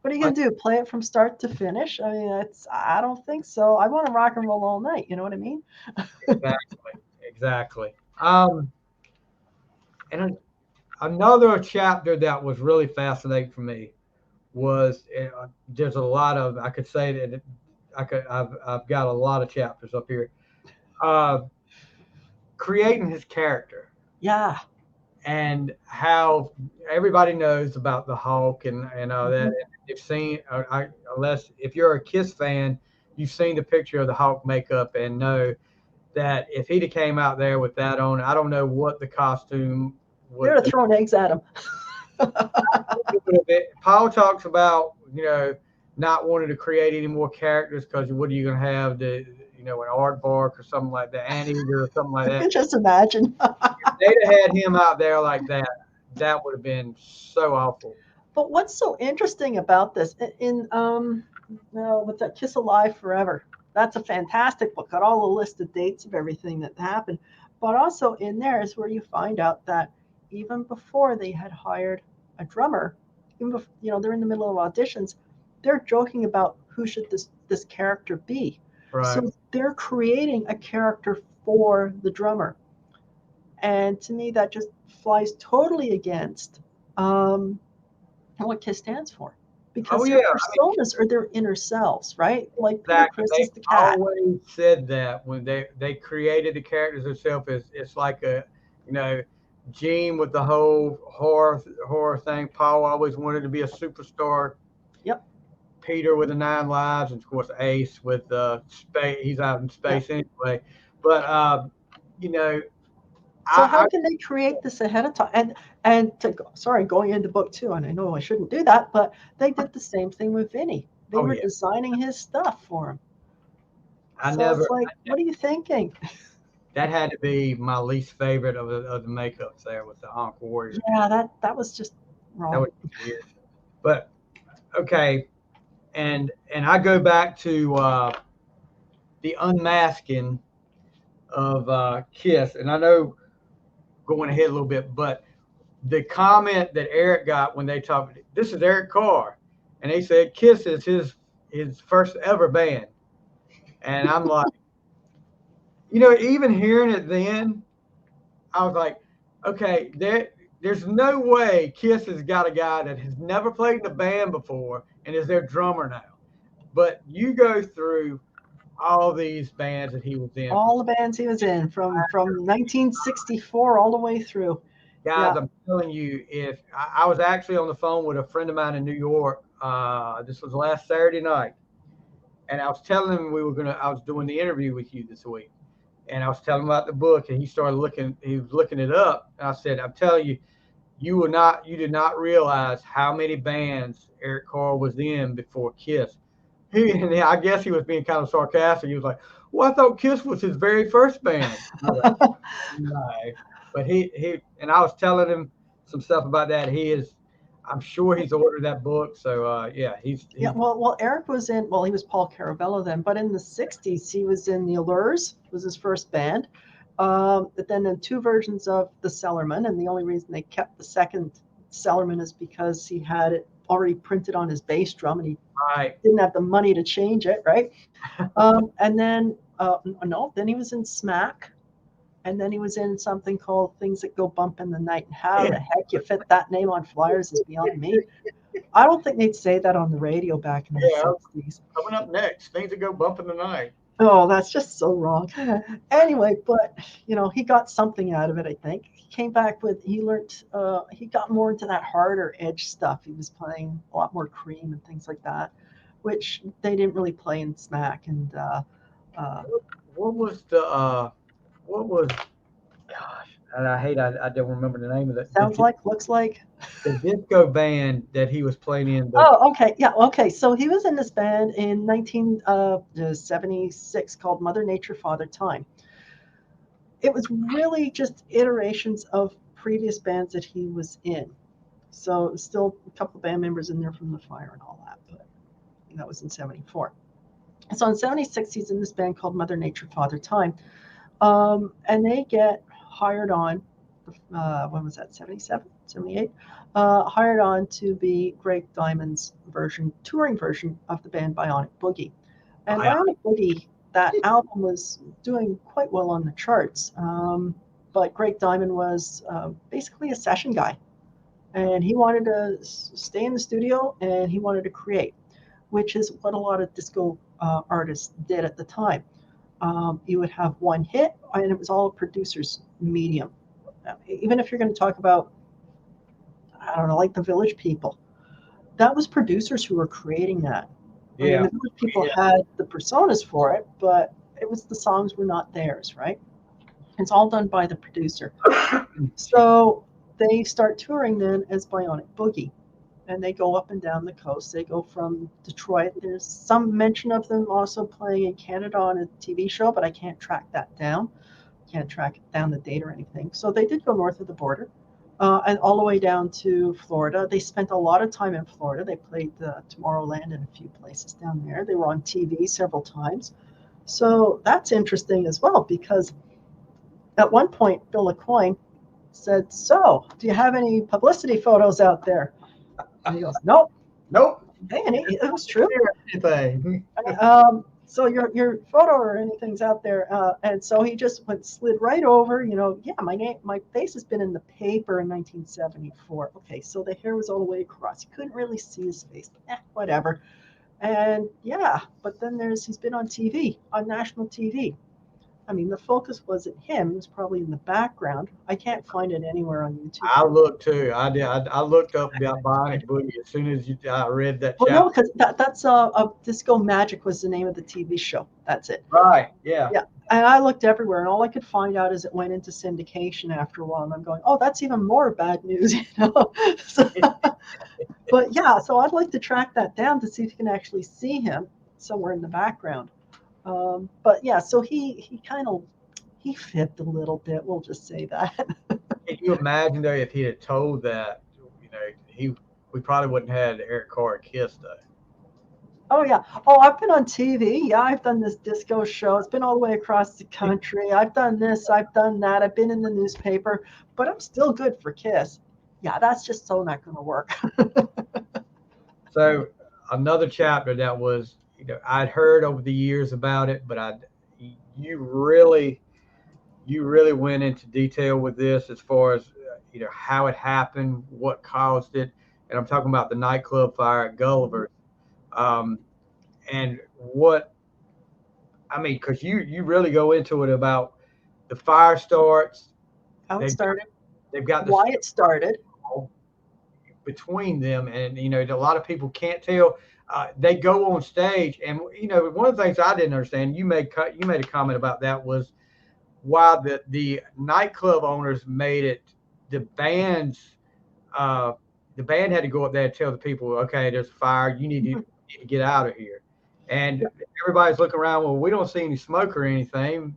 What are you gonna do? Play it from start to finish? I mean, I don't think so. I want to rock and roll all night. You know what I mean? Exactly. And another chapter that was really fascinating for me was there's a lot of I could say that I've got a lot of chapters up here. Creating his character. Yeah. And how everybody knows about the Hulk and all that. They've seen, unless if you're a Kiss fan, you've seen the picture of the Hulk makeup and know that if he'd have came out there with that on, I don't know what the costume would. They'd have thrown eggs at him. Paul talks about not wanting to create any more characters because what are you going to have an aardvark or something like that, anteater or something like that. Just imagine. If they'd have had him out there like that, that would have been so awful. But what's so interesting about this with that Kiss Alive Forever, that's a fantastic book. Got all the list of dates of everything that happened. But also in there is where you find out that even before they had hired a drummer, even before, they're in the middle of auditions, they're joking about who should this character be. Right. So they're creating a character for the drummer. And to me, that just flies totally against what KISS stands for. Because their personas are their inner selves, right? Like exactly. Chris is the cat. They always said that when they created the characters themselves. It's like Gene with the whole horror thing. Paul always wanted to be a superstar. Yep. Peter with the 9 lives, and of course Ace with space. He's out in space anyway. But so how can they create this ahead of time? And going into book 2, and I know I shouldn't do that, but they did the same thing with Vinny. They were designing his stuff for him. What are you thinking? That had to be my least favorite of the makeups there with the Ankh Warrior. Yeah, that was just wrong. That was weird. But okay, and I go back to the unmasking of KISS, and I know going ahead a little bit, but the comment that Eric got when they talked, this is Eric Carr, and they said KISS is his first ever band, and I'm like, even hearing it then, I was like, okay, there's no way KISS has got a guy that has never played in a band before and is their drummer now. But you go through all these bands that he was in. All the bands he was in from 1964 all the way through. Guys, I'm telling you, if I was actually on the phone with a friend of mine in New York, this was last Saturday night, and I was telling him I was doing the interview with you this week, and I was telling him about the book, and he was looking it up, and I said, I'm telling you, you did not realize how many bands Eric Carr was in before KISS. I guess he was being kind of sarcastic. He was like, well, I thought KISS was his very first band. Like, no. But he and I was telling him some stuff about that. I'm sure he's ordered that book. So he's well, Eric was he was Paul Carabello then, but in the 60s he was in the Allures, was his first band. But then in 2 versions of the Cellarman, and the only reason they kept the second Cellarman is because he had it already printed on his bass drum, and he didn't have the money to change it, right? And then then he was in Smack, and then he was in something called Things That Go Bump in the Night. And how the heck you fit that name on flyers is beyond me. I don't think they'd say that on the radio back in the 60s. Coming up next, Things That Go Bump in the Night. Oh, that's just so wrong. Anyway, but he got something out of it, I think. He came back with he learned he got more into that harder edge stuff. He was playing a lot more cream and things like that, which they didn't really play in Smack. And uh, What was what was gosh, and I don't remember the name of it. sounds like, looks like. The disco band that he was playing in. Oh, okay. Yeah, okay. So he was in this band in 1976 called Mother Nature, Father Time. It was really just iterations of previous bands that he was in. So still a couple of band members in there from The Fire and all that, but that was in 74. So in 76, he's in this band called Mother Nature, Father Time. And they get hired on, when was that, 77, 78? Hired on to be Greg Diamond's touring version of the band Bionic Boogie. And Bionic Boogie, that album was doing quite well on the charts. But Greg Diamond was basically a session guy. And he wanted to stay in the studio and he wanted to create, which is what a lot of disco artists did at the time. You would have one hit, and it was all a producer's medium. Even if you're going to talk about, I don't know, like the Village People, that was producers who were creating that. I mean, the Village People had the personas for it, but the songs were not theirs, right? It's all done by the producer. So they start touring then as Bionic Boogie. And they go up and down the coast. They go from Detroit. There's some mention of them also playing in Canada on a TV show, but I can't track that down. Can't track down the date or anything. So they did go north of the border and all the way down to Florida. They spent a lot of time in Florida. They played Tomorrowland and a few places down there. They were on TV several times. So that's interesting as well, because at one point, Bill Aucoin said, "So, do you have any publicity photos out there?" And he goes, "Nope." Hey, and it was true. So your photo or anything's out there, and so he just slid right over. Yeah, my face has been in the paper in 1974. Okay, so the hair was all the way across. You couldn't really see his face. Whatever. And yeah, but then he's been on TV, on national TV. I mean, the focus wasn't him. It was probably in the background. I can't find it anywhere on YouTube. I looked too. I did. I looked up about Bionic Boogie as soon as I read that Well, chapter. no, because that's Disco Magic was the name of the TV show. That's it. Right. Yeah. Yeah. And I looked everywhere, and all I could find out is it went into syndication after a while. And I'm going, oh, that's even more bad news, So, but yeah, so I'd like to track that down to see if you can actually see him somewhere in the background. But yeah, so he fibbed a little bit. We'll just say that. Can you imagine though if he had told that, we probably wouldn't have had Eric Carr at KISS though. Oh yeah. Oh, I've been on TV. Yeah, I've done this disco show. It's been all the way across the country. I've done this. I've done that. I've been in the newspaper, but I'm still good for KISS. Yeah, that's just so not going to work. So another chapter that was, I'd heard over the years about it, but you really went into detail with this as far as how it happened, what caused it, and I'm talking about the nightclub fire at Gulliver's, and what I mean, because you really go into it about the fire starts, how it started, they've got why it started between them, and a lot of people can't tell. They go on stage, and one of the things I didn't understand, you made a comment about that, was why the nightclub owners made it the band had to go up there and tell the people, okay, there's a fire, you need to get out of here, and everybody's looking around. Well, we don't see any smoke or anything.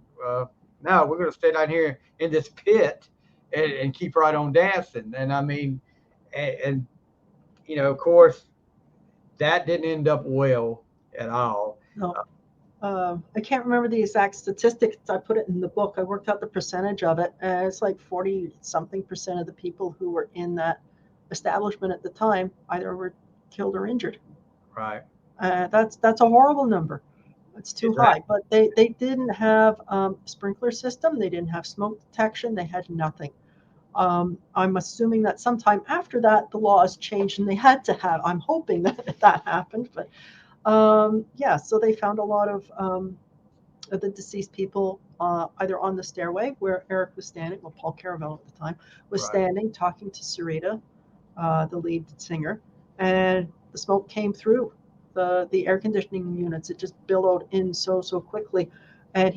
No, we're going to stay down here in this pit and keep right on dancing. And I mean, and of course, that didn't end up well at all. No. I can't remember the exact statistics. I put it in the book. I worked out the percentage of it. It's like 40-something% of the people who were in that establishment at the time either were killed or injured. Right. That's a horrible number. It's too high. But they didn't have a sprinkler system. They didn't have smoke detection. They had nothing. I'm assuming that sometime after that, the laws changed and they had to have. I'm hoping that happened, but yeah, so they found a lot of of the deceased people either on the stairway where Eric was standing, well, Paul Caravello at the time, was Right. standing talking to Sarita, the lead singer, and the smoke came through the air conditioning units. It just billowed in so quickly, and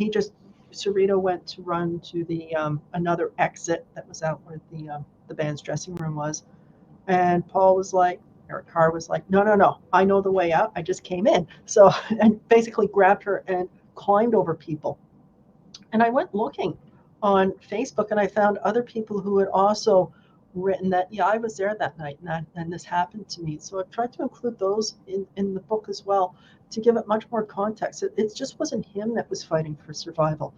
Sarita went to run to the another exit that was out where the band's dressing room was, and Eric Carr was like, no, I know the way out. I just came in. So, and basically grabbed her and climbed over people. And I went looking on Facebook and I found other people who had also written that, yeah, I was there that night and this happened to me. So I've tried to include those in the book as well to give it much more context. It just wasn't him that was fighting for survival.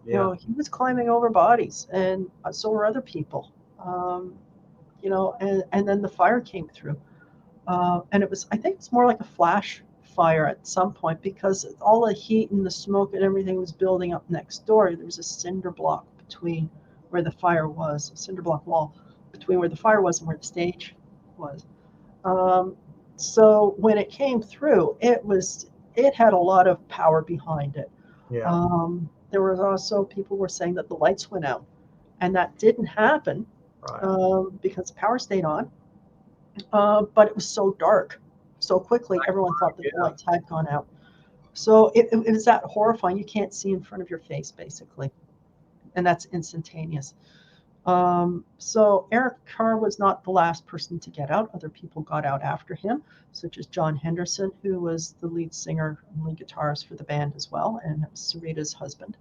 Yeah. You know, he was climbing over bodies, and so were other people. You know, and then the fire came through. And I think it's more like a flash fire at some point because all the heat and the smoke and everything was building up next door. There was a cinder block between where the fire was, a cinder block wall between where the fire was and where the stage was. So when it came through, it had a lot of power behind it. Yeah. There was also people were saying that the lights went out, and that didn't happen Right. because the power stayed on. But it was so dark so quickly, everyone thought that the lights had gone out. So it was that horrifying. You can't see in front of your face, basically. And that's instantaneous. So Eric Carr was not the last person to get out. Other people got out after him, such as John Henderson, who was the lead singer and lead guitarist for the band as well, and Sarita's husband.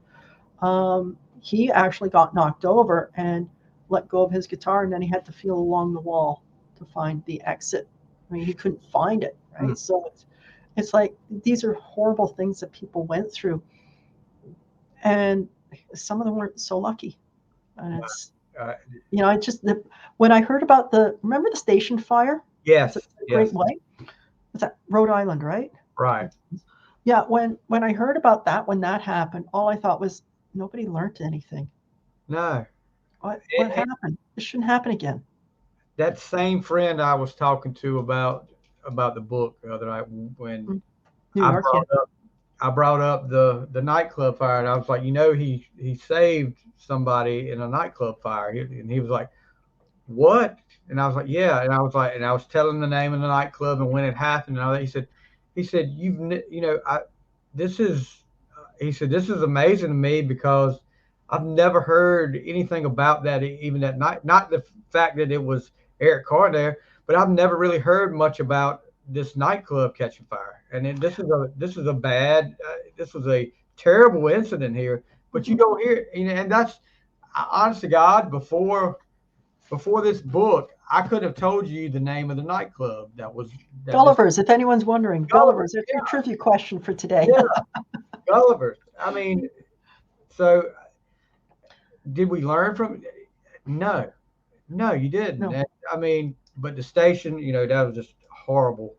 He actually got knocked over and let go of his guitar, and then he had to feel along the wall to find the exit. I mean, he couldn't find it, right? So it's like these are horrible things that people went through, and some of them weren't so lucky. And it's, you know, I just when I heard about remember the station fire? Yes. Great White. Was that Rhode Island, right? Right. Yeah. When I heard about that, when that happened, all I thought was nobody learned anything. No. What happened? This shouldn't happen again. That same friend I was talking to about the book the other night when I brought up the nightclub fire, and I was like, you know, he saved somebody in a nightclub fire, and he was like, what? And I was like, yeah, and I was telling the name of the nightclub and when it happened, and he said this is amazing to me because I've never heard anything about that even that night. Not the fact that it was Eric Carr there, but I've never really heard much about this nightclub catching fire. And this was a terrible incident here, but you don't hear, and that's honest to God, before this book, I could have told you the name of the nightclub that Gulliver's. If anyone's wondering, Gulliver's. It's a trivia question for today. Yeah, Gulliver's. I mean, so did we learn from? No, you didn't. No. I mean, but the station, that was just horrible.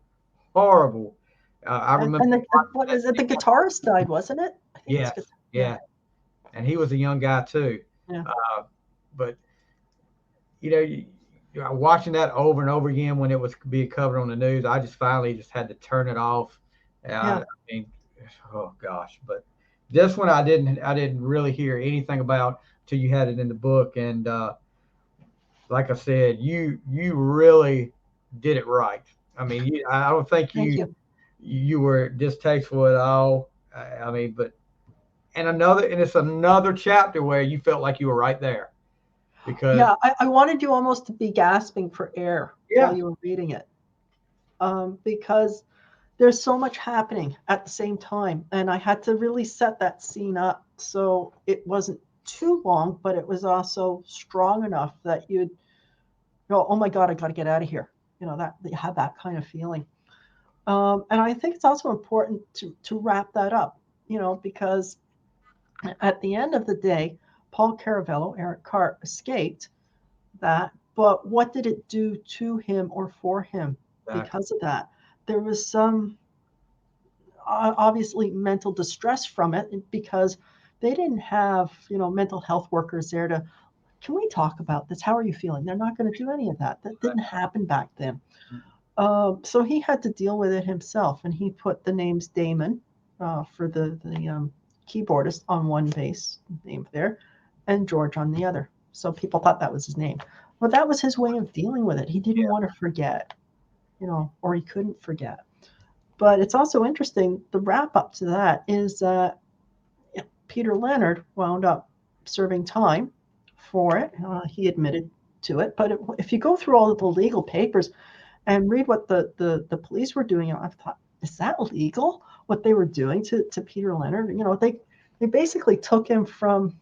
I remember. And what is it? The guitarist died, wasn't it? I think yeah. And he was a young guy too. Yeah. But watching that over and over again when it was being covered on the news, I just finally just had to turn it off. I mean, oh gosh! But this one I didn't really hear anything about till you had it in the book, and like I said, you really did it right. I mean, I don't think you were distasteful at all. I mean, and it's another chapter where you felt like you were right there. Because I wanted you almost to be gasping for air while you were reading it, because there's so much happening at the same time, and I had to really set that scene up so it wasn't too long, but it was also strong enough that you'd go, "Oh my God, I got to get out of here." That you had that kind of feeling, and I think it's also important to wrap that up, because at the end of the day, Paul Caravello, Eric Carr, escaped that, but what did it do to him or for him because of that? There was some obviously mental distress from it because they didn't have, mental health workers there to, can we talk about this? How are you feeling? They're not going to do any of that. That didn't happen back then. So he had to deal with it himself, and he put the names Damon for the keyboardist on one bass, name there, and George on the other. So people thought that was his name. But that was his way of dealing with it. He didn't want to forget, or he couldn't forget. But it's also interesting, the wrap up to that is Peter Leonard wound up serving time for it. He admitted to it. But if you go through all of the legal papers and read what the police were doing, I thought, is that legal? What they were doing to Peter Leonard? They basically took him from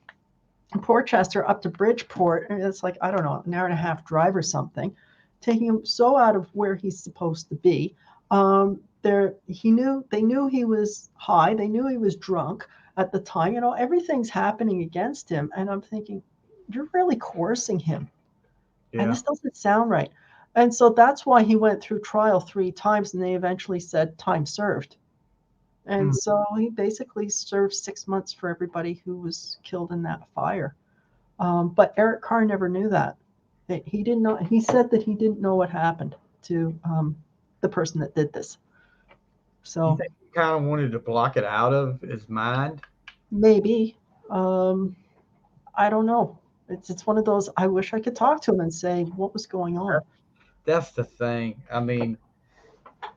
Portchester up to Bridgeport, and it's like, I don't know, an hour and a half drive or something, taking him so out of where he's supposed to be. They knew he was high. They knew he was drunk at the time. Everything's happening against him, and I'm thinking, you're really coercing him, and this doesn't sound right. And so that's why he went through trial 3 times, and they eventually said time served. And so he basically served 6 months for everybody who was killed in that fire. But Eric Carr never knew that. He didn't know. He said that he didn't know what happened to the person that did this. So you think he kind of wanted to block it out of his mind? Maybe. I don't know. It's one of those. I wish I could talk to him and say what was going on. That's the thing. I mean,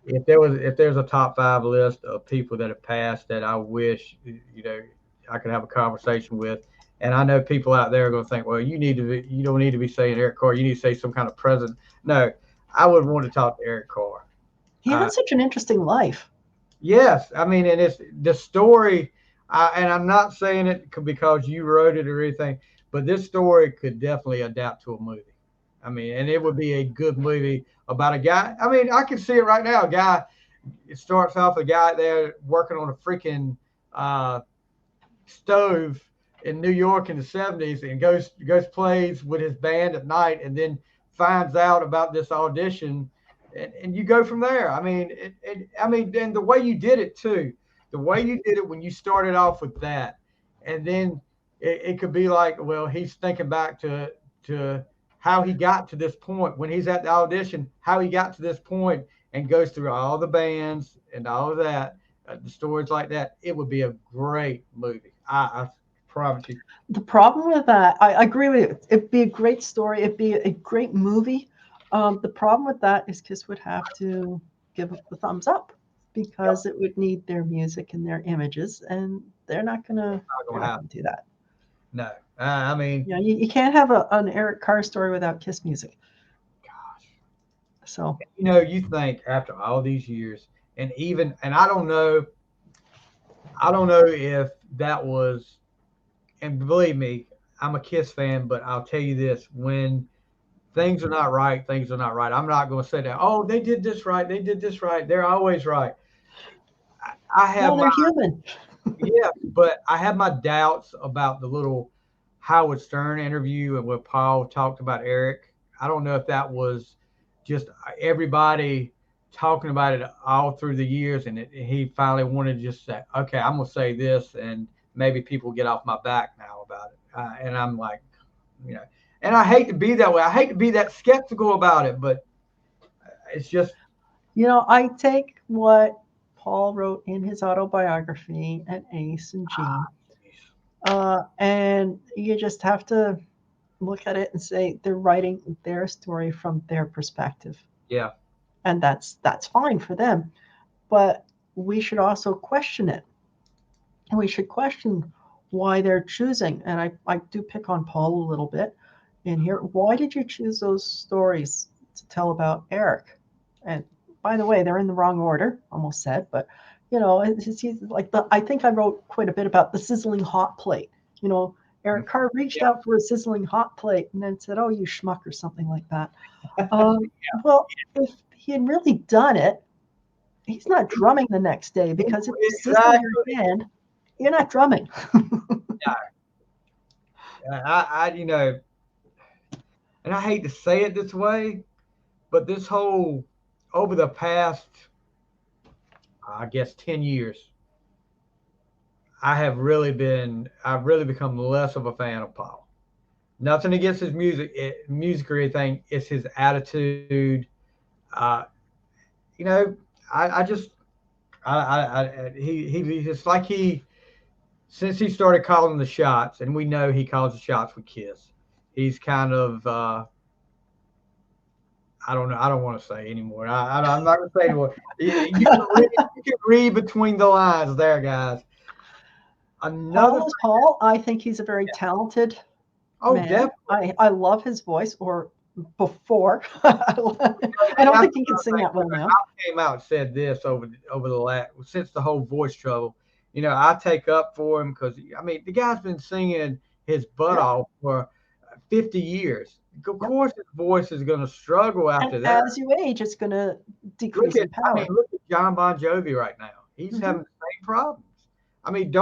if there's a top 5 list of people that have passed that I wish I could have a conversation with, and I know people out there are going to think, well, you don't need to be saying Eric Carr. You need to say some kind of president. No, I would want to talk to Eric Carr. He had such an interesting life. Yes, I mean, and it's the story. And I'm not saying it because you wrote it or anything, but this story could definitely adapt to a movie. I mean, and it would be a good movie about a guy. I mean, I can see it right now. A guy, it starts off a guy there working on a freaking stove in New York in the 70s and goes plays with his band at night and then finds out about this audition and you go from there. I mean, and the way you did it too, the way you did it when you started off with that, and then it could be like, well, he's thinking back to how he got to this point when he's at the audition, how he got to this point and goes through all the bands and all of that, the stories like that. It would be a great movie. I promise you. The problem with that, I agree with you. It'd be a great story. It'd be a great movie. The problem with that is KISS would have to give it the thumbs up because it would need their music and their images, and they're not going to do that. No, I mean, you can't have an Eric Carr story without KISS music. Gosh. So you think after all these years, and I don't know if that was, and believe me, I'm a KISS fan, but I'll tell you this: when things are not right, things are not right. I'm not going to say that. Oh, they did this right. They did this right. They're always right. I have. They're human. Yeah, but I have my doubts about the little Howard Stern interview and what Paul talked about Eric. I don't know if that was just everybody talking about it all through the years, and he finally wanted to just say, okay, I'm going to say this, and maybe people get off my back now about it. And I'm like, and I hate to be that way. I hate to be that skeptical about it, but it's just. I take what Paul wrote in his autobiography and Ace and Gene. And you just have to look at it and say they're writing their story from their perspective. Yeah. And that's fine for them. But we should also question it. And we should question why they're choosing. And I do pick on Paul a little bit in here. Why did you choose those stories to tell about Eric? And by the way, they're in the wrong order, almost said, but it's like I think I wrote quite a bit about the sizzling hot plate. Eric Carr reached out for a sizzling hot plate and then said, "Oh, you schmuck," or something like that. Well, if he had really done it, he's not drumming the next day because if it's sizzling your hand, you're not drumming. And I hate to say it this way, but this whole over the past, I guess, 10 years, I've really become less of a fan of Paul. Nothing against his music or anything. It's his attitude. It's like he since he started calling the shots, and we know he calls the shots with KISS, he's kind of I don't know. I don't want to say anymore. I'm not going to say anymore. You can read between the lines there, guys. Paul is Paul. I think he's a very talented man. Definitely. I love his voice, or before. I don't think he can sing that well now. I came out and said this over the last, since the whole voice trouble. I take up for him because, I mean, the guy's been singing his butt off for 50 years. Of course, his voice is going to struggle after that. As you age, it's going to decrease in power. I mean, look at John Bon Jovi right now. He's having the same problems. I mean,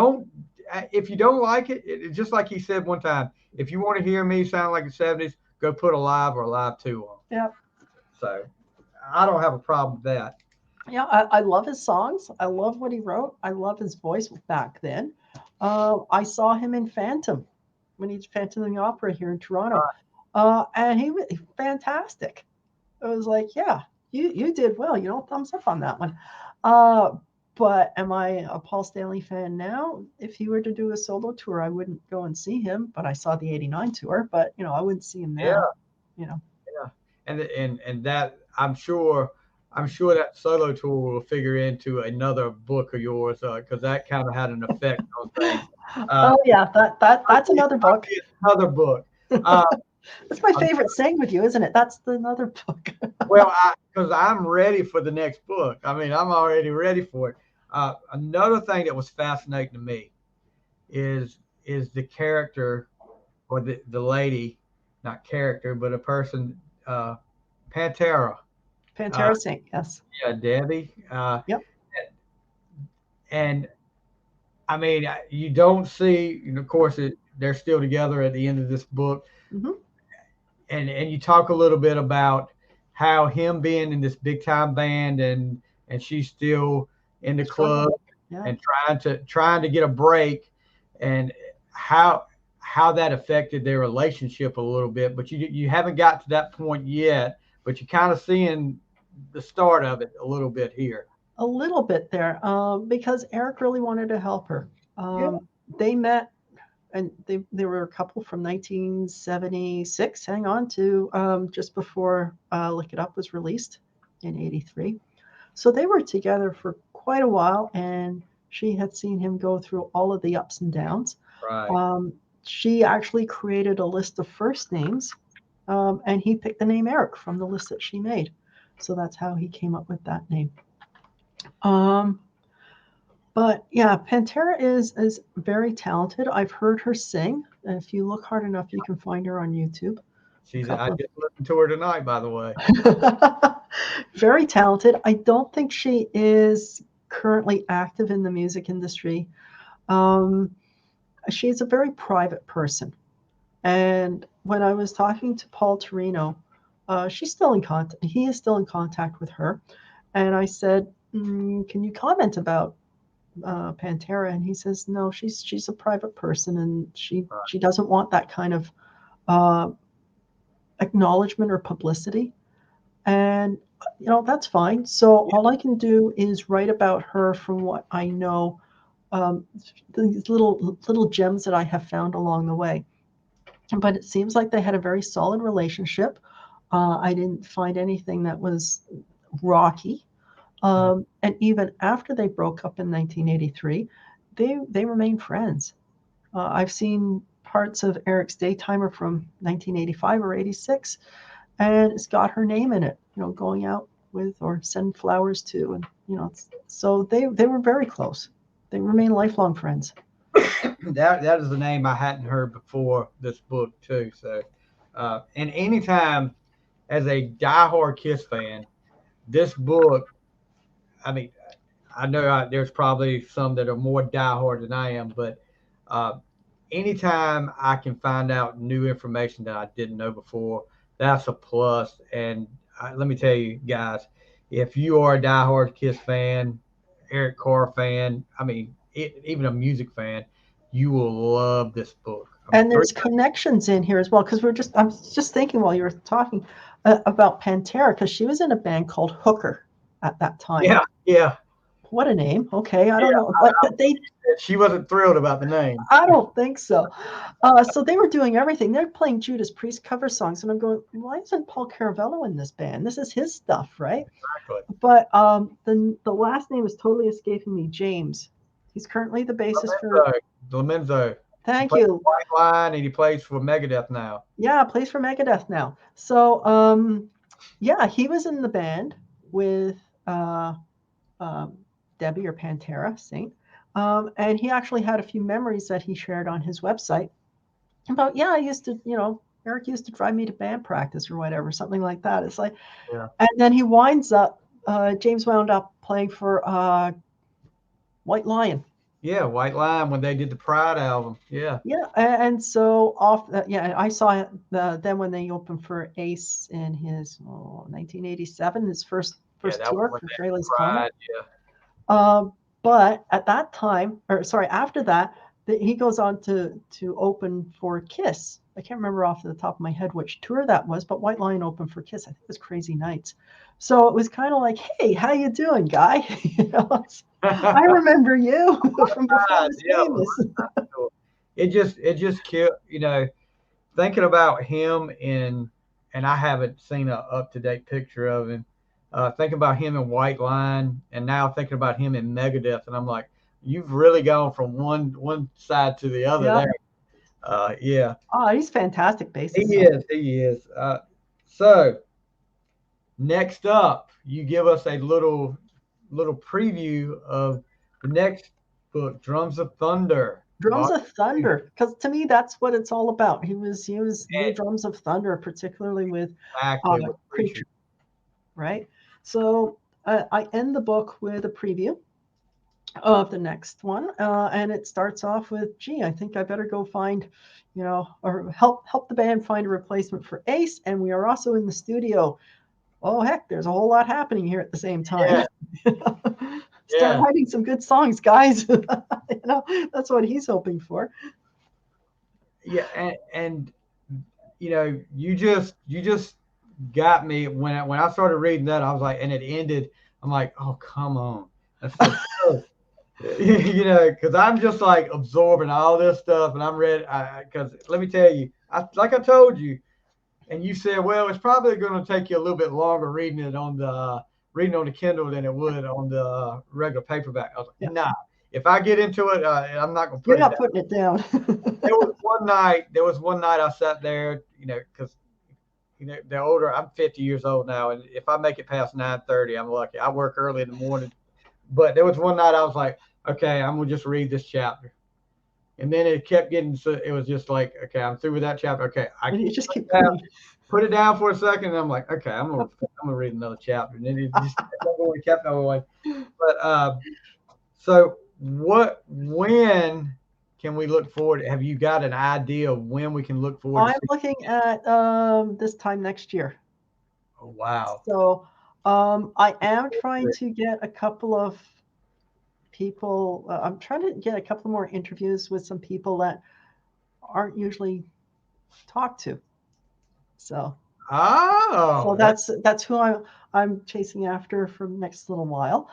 if you don't like it, just like he said one time, if you want to hear me sound like the 70s, go put a Live or a Live 2 on. Yeah. So I don't have a problem with that. Yeah, I love his songs. I love what he wrote. I love his voice back then. I saw him in Phantom, when he did Phantom of the Opera here in Toronto. And he was fantastic. It was like, yeah, you did well. Thumbs up on that one. But am I a Paul Stanley fan now? If he were to do a solo tour, I wouldn't go and see him. But I saw the '89 tour. But I wouldn't see him now. Yeah. And that I'm sure that solo tour will figure into another book of yours because that kind of had an effect on things. That's another book. Another book. That's my favorite saying with you, isn't it? That's another book. Well, because I'm ready for the next book. I mean, I'm already ready for it. Another thing that was fascinating to me is the character, or the lady, not character, but a person, Pantera. Pantera Singh, yes. Yeah, Debbie. Yep. And I mean, you don't see, of course, they're still together at the end of this book. Mm-hmm. And you talk a little bit about how him being in this big time band and she's still in the club and trying to get a break, and how that affected their relationship a little bit. But you haven't got to that point yet, but you're kind of seeing the start of it a little bit here. A little bit there, because Eric really wanted to help her. They met, and they were a couple from 1976, hang on, to just before Lick It Up was released in '83. So they were together for quite a while, and she had seen him go through all of the ups and downs. Right. She actually created a list of first names, and he picked the name Eric from the list that she made. So that's how he came up with that name. But yeah, Pantera is very talented. I've heard her sing. And if you look hard enough, you can find her on YouTube. I just listened to her tonight, by the way. Very talented. I don't think she is currently active in the music industry. She's a very private person. And when I was talking to Paul Torino, she's still in contact. He is still in contact with her. And I said, can you comment about Pantera? And he says, no, she's a private person, and she doesn't want that kind of acknowledgement or publicity. And that's fine. So all I can do is write about her from what I know, these little gems that I have found along the way. But it seems like they had a very solid relationship. I didn't find anything that was rocky. And even after they broke up in 1983, they remained friends. I've seen parts of Eric's Daytimer from 1985 or 86, and it's got her name in it, going out with or send flowers to. And, so they were very close. They remain lifelong friends. That is the name I hadn't heard before this book too. So, and anytime as a diehard KISS fan, this book, I mean, I know there's probably some that are more diehard than I am, but anytime I can find out new information that I didn't know before, that's a plus. And let me tell you guys, if you are a diehard KISS fan, Eric Carr fan, I mean, even a music fan, you will love this book. And there's connections in here as well, because I was just thinking while you were talking about Pantera, because she was in a band called Hooker at that time. Yeah. what a name. Okay, I don't Yeah, know, but they she wasn't thrilled about the name. I don't think so. So they were doing everything. They're playing Judas Priest cover songs, and I'm going, why isn't Paul Caravello in this band? This is his stuff, right? Exactly. But the last name is totally escaping me. James. He's currently the bassist for. Lomenzo. He Thank plays you. White Line and he plays for Megadeth now. Yeah, plays for Megadeth now. So yeah, he was in the band with Debbie or Pantera, Saint. And he actually had a few memories that he shared on his website about, yeah, I used to, Eric used to drive me to band practice or whatever, something like that. It's like, Yeah. and then he winds up, James wound up playing for White Lion. Yeah, White Line when they did the Pride album. Yeah. Yeah, and so I saw them when they opened for Ace in his 1987, his first Yeah, that tour was for when Fraley's they Comet. Pride. Yeah. But at that time, or sorry, after that, he goes on to open for KISS. I can't remember off the top of my head which tour that was, but White Lion opened for KISS. I think it was Crazy Nights. So it was kind of like, hey, how you doing, guy? I remember you from before I was Yeah. famous. It just killed, thinking about him and I haven't seen an up-to-date picture of him. Thinking about him in White Line and now thinking about him in Megadeth, and I'm like, you've really gone from one side to the other Yeah. there. Yeah. Oh, he's fantastic bassist. He is. So next up, you give us a little preview of the next book, Drums of Thunder. Drums of Thunder, because to me that's what it's all about. He was the And- Drums of Thunder, particularly with Exactly. With Creature, right? So I end the book with a preview of the next one, and it starts off with, gee, I think I better go find, or help the band find a replacement for Ace, and we are also in the studio. Oh heck, there's a whole lot happening here at the same time. Start Yeah. writing some good songs, guys. That's what he's hoping for. Yeah, and you just got me when I started reading that. I was like, and it ended. I'm like, oh come on, that's so good. Because I'm just like absorbing all this stuff, and I'm ready. Because let me tell you, like I told you, and you said, well, it's probably going to take you a little bit longer reading on the Kindle than it would on the regular paperback. I was like, nah. If I get into it, I'm not going to put You're it not down. putting it down. There was one night I sat there, because the older I'm 50 years old now, and if I make it past 9:30, I'm lucky. I work early in the morning, but there was one night I was like, okay, I'm gonna just read this chapter, and then it kept getting so it was just like, okay, I'm through with that chapter. Okay, I And you just keep put it down for a second, and I'm like, okay, I'm gonna read another chapter, and then it just kept going. But so when can we look forward? Have you got an idea of when we can look forward? I'm looking at this time next year. Oh, wow. So I am trying to get a couple of people. I'm trying to get a couple more interviews with some people that aren't usually talked to. So that's who I'm chasing after for the next little while,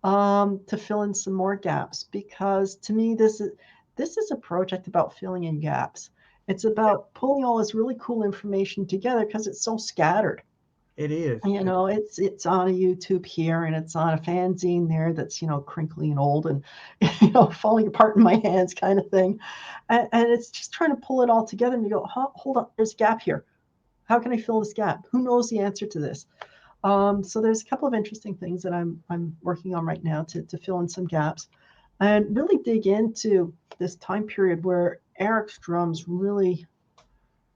to fill in some more gaps, because to me this is a project about filling in gaps. It's about pulling all this really cool information together because it's so scattered. It is. It's on a YouTube here, and it's on a fanzine there that's crinkly and old and falling apart in my hands kind of thing, and it's just trying to pull it all together and you go, hold on, there's a gap here. How can I fill this gap? Who knows the answer to this? So there's a couple of interesting things that I'm working on right now to fill in some gaps and really dig into this time period where Eric's drums really,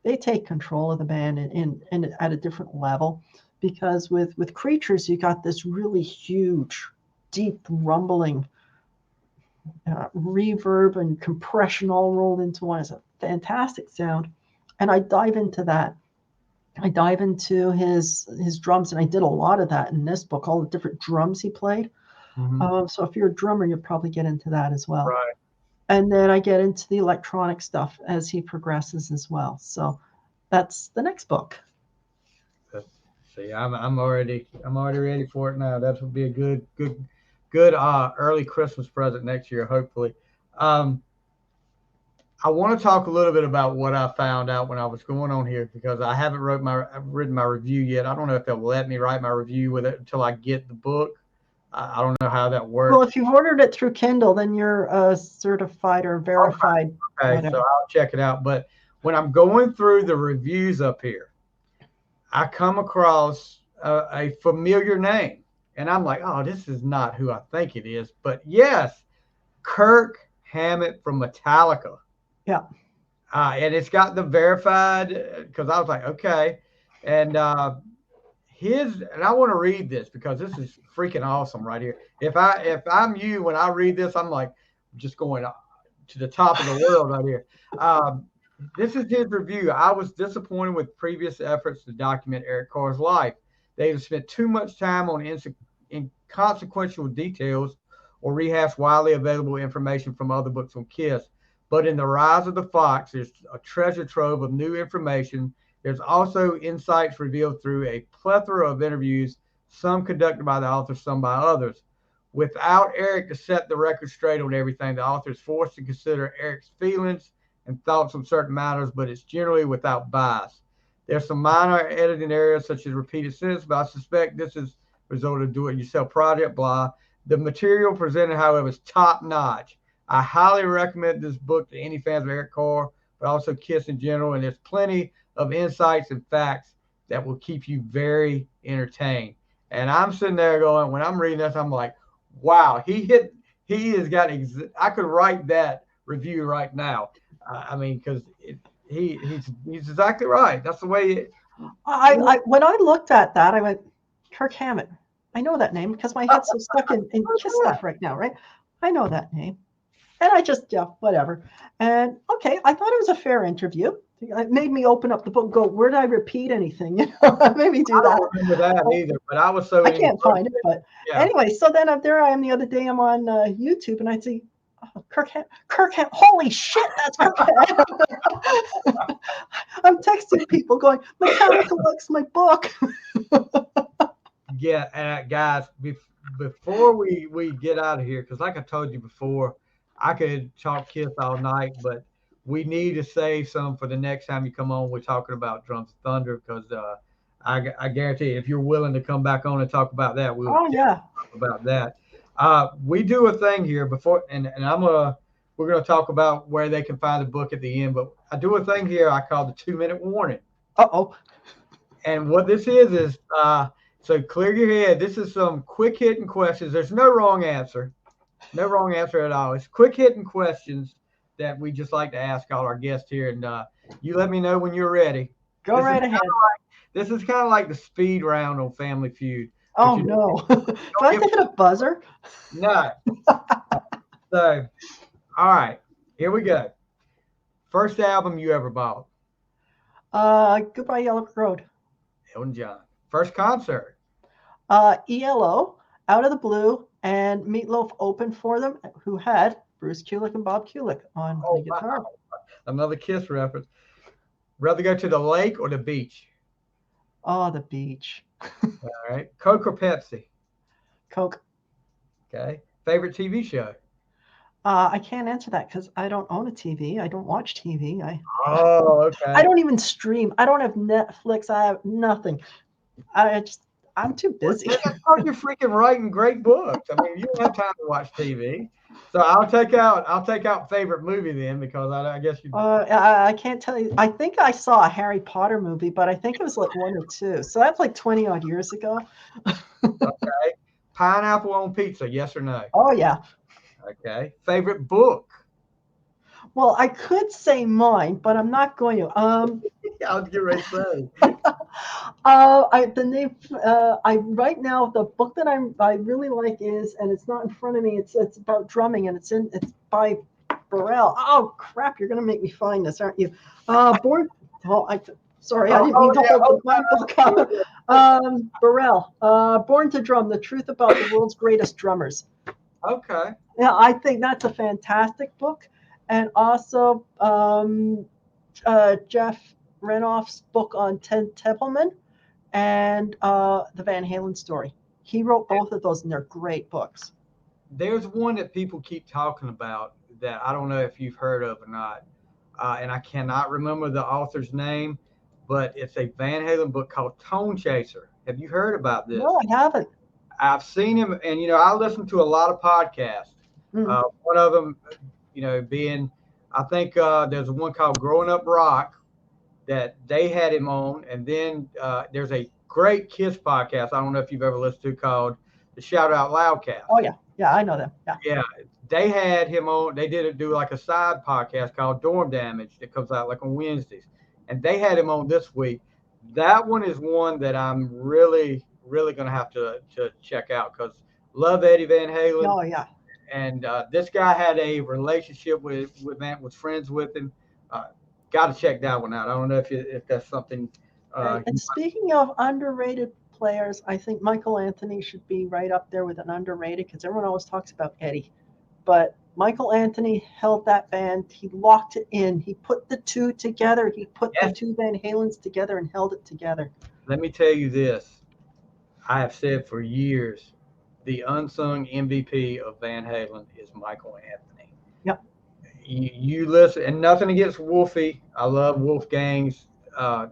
they take control of the band and at a different level, because with Creatures you got this really huge, deep rumbling, reverb and compression all rolled into one. It's a fantastic sound, and I dive into that. I dive into his drums, and I did a lot of that in this book, all the different drums he played. Mm-hmm. So if you're a drummer, you'll probably get into that as well. Right. And then I get into the electronic stuff as he progresses as well. So that's the next book. See, I'm already ready for it now. That would be a good good early Christmas present next year, hopefully. I want to talk a little bit about what I found out when I was going on here, because I haven't written my review yet. I don't know if they'll let me write my review with it until I get the book. I don't know how that works. Well, if you've ordered it through Kindle, then you're certified or verified. Okay, whatever. so I'll check it out. But when I'm going through the reviews up here, I come across a familiar name, and I'm like, oh, this is not who I think it is. But yes, Kirk Hammett from Metallica. Yeah. And it's got the verified, because I was like, okay. And and I want to read this because this is freaking awesome right here. If I'm you, when I read this, I'm like just going to the top of the world right here. This is his review. I was disappointed with previous efforts to document Eric Carr's life. They have spent too much time on inconsequential details or rehash widely available information from other books on KISS. But in The Rise of the Fox, there's a treasure trove of new information. There's also insights revealed through a plethora of interviews, some conducted by the author, some by others. Without Eric to set the record straight on everything, the author is forced to consider Eric's feelings and thoughts on certain matters, but it's generally without bias. There's some minor editing areas, such as repeated sentences, but I suspect this is a result of do-it-yourself project, blah. The material presented, however, is top-notch. I highly recommend this book to any fans of Eric Carr, but also KISS in general, and there's plenty of insights and facts that will keep you very entertained. And I'm sitting there going, when I'm reading this, I'm like, wow, he has got, I could write that review right now. I mean, because he's exactly right. That's the way. When I looked at that, I went, Kirk Hammett. I know that name because my head's so stuck in KISS stuff right now, right? I know that name. And I just, whatever. And okay, I thought it was a fair interview. It made me open up the book and go, where did I repeat anything? Maybe do that. I don't remember that either, but I was so. I can't find it, but anyway. So then there I am the other day. I'm on YouTube, and I see Kirk Hammett. Holy shit, that's Kirk Hammett. I'm texting people going, Metallica likes my book. Yeah, guys, before we get out of here, because like I told you before, I could talk KISS all night, but we need to save some for the next time you come on. We're talking about Drums of Thunder, because I guarantee you, if you're willing to come back on and talk about that, we'll talk about that. We do a thing here before, and we're gonna talk about where they can find the book at the end. But I do a thing here I call the 2-minute warning. And what this is so clear your head. This is some quick hitting questions. There's no wrong answer. No wrong answer at all. It's quick hitting questions that we just like to ask all our guests here. And you let me know when you're ready. Go right ahead. This is kind of like the speed round on Family Feud. Oh, no. Do I have to hit a buzzer? No. So, all right. Here we go. First album you ever bought? Goodbye Yellow Road. Elton John. First concert? ELO, Out of the Blue, and Meatloaf opened for them, who had Bruce Kulick and Bob Kulick on the guitar. Wow. Another KISS reference. Rather go to the lake or the beach? Oh, the beach. All right. Coke or Pepsi? Coke. Okay. Favorite TV show? I can't answer that because I don't own a TV. I don't watch TV. Okay. I don't even stream. I don't have Netflix. I have nothing. I'm too busy. You're freaking writing great books. I mean, you don't have time to watch TV. So I'll take out favorite movie then, because I guess you. I can't tell you. I think I saw a Harry Potter movie, but I think it was like 1 or 2. So that's like 20 odd years ago. Okay. Pineapple on pizza, yes or no? Oh yeah. Okay. Favorite book? Well, I could say mine, but I'm not going to. I was getting ready to say. Right now the book that I really like is, and it's not in front of me. It's about drumming, and it's by Burrell. Oh crap! You're gonna make me find this, aren't you? Born. Oh, sorry, I didn't mean to hold my book up. Burrell. Born to Drum: The Truth About the World's Greatest Drummers. Okay. Yeah, I think that's a fantastic book, and also Jeff Renoff's book on Ted Templeman and the Van Halen story. He wrote both of those, and they're great books. there's one that people keep talking about that I don't know if you've heard of or not, and I cannot remember the author's name, but it's a Van Halen book called Tone Chaser. Have you heard about this? No, I haven't. I've seen him, and I listen to a lot of podcasts. Mm. One of them, being, I think there's one called Growing Up Rock that they had him on, and then there's a great KISS podcast. I don't know if you've ever listened to, called the Shout Out Loudcast. Oh yeah, I know them. Yeah. Yeah, they had him on. They do like a side podcast called Dorm Damage that comes out like on Wednesdays, and they had him on this week. That one is one that I'm really, really gonna have to check out because love Eddie Van Halen. Oh yeah. And this guy had a relationship with was friends with him. Got to check that one out. I don't know if that's something. And speaking of underrated players, I think Michael Anthony should be right up there with an underrated because everyone always talks about Eddie. But Michael Anthony held that band. He locked it in. He put the two together. He put the two Van Halens together and held it together. Let me tell you this. I have said for years, the unsung MVP of Van Halen is Michael Anthony. Yep. You listen, and nothing against Wolfie. I love Wolfgang's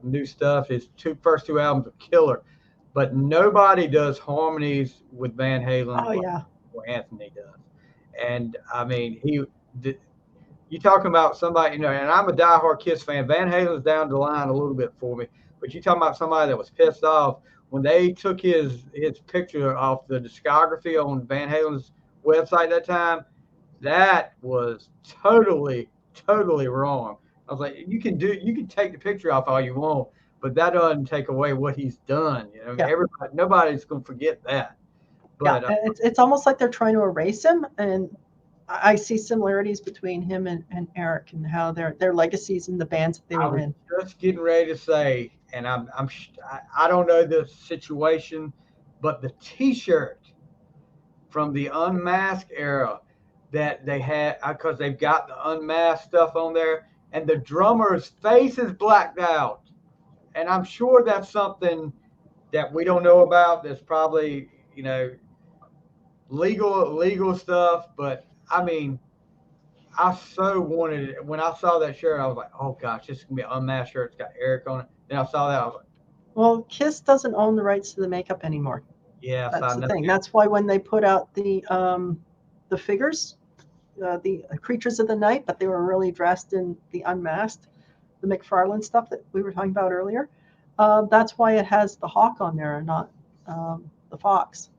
new stuff. His first two albums are killer. But nobody does harmonies with Van Halen like Anthony does. And I mean, you talking about somebody, and I'm a diehard KISS fan. Van Halen's down the line a little bit for me, but you talking about somebody that was pissed off when they took his picture off the discography on Van Halen's website that time. That was totally wrong. I was like, you can take the picture off all you want, but that doesn't take away what he's done. Nobody's gonna forget that. But, it's almost like they're trying to erase him, and I see similarities between him and Eric and how their legacies in the bands that they were in. Just getting ready to say, and I don't know the situation, but the T-shirt from the Unmasked era that they had, because they've got the Unmasked stuff on there, and the drummer's face is blacked out, and I'm sure that's something that we don't know about. That's probably legal stuff, but I mean, I so wanted it. When I saw that shirt, I was like, oh gosh, this is gonna be an Unmasked shirt. It's got Eric on it. Then I saw that, I was like, well, KISS doesn't own the rights to the makeup anymore. yes, that's the thing. That's why when they put out the figures, the Creatures of the Night, but they were really dressed in the Unmasked, the McFarlane stuff that we were talking about earlier. That's why it has the hawk on there and not the fox.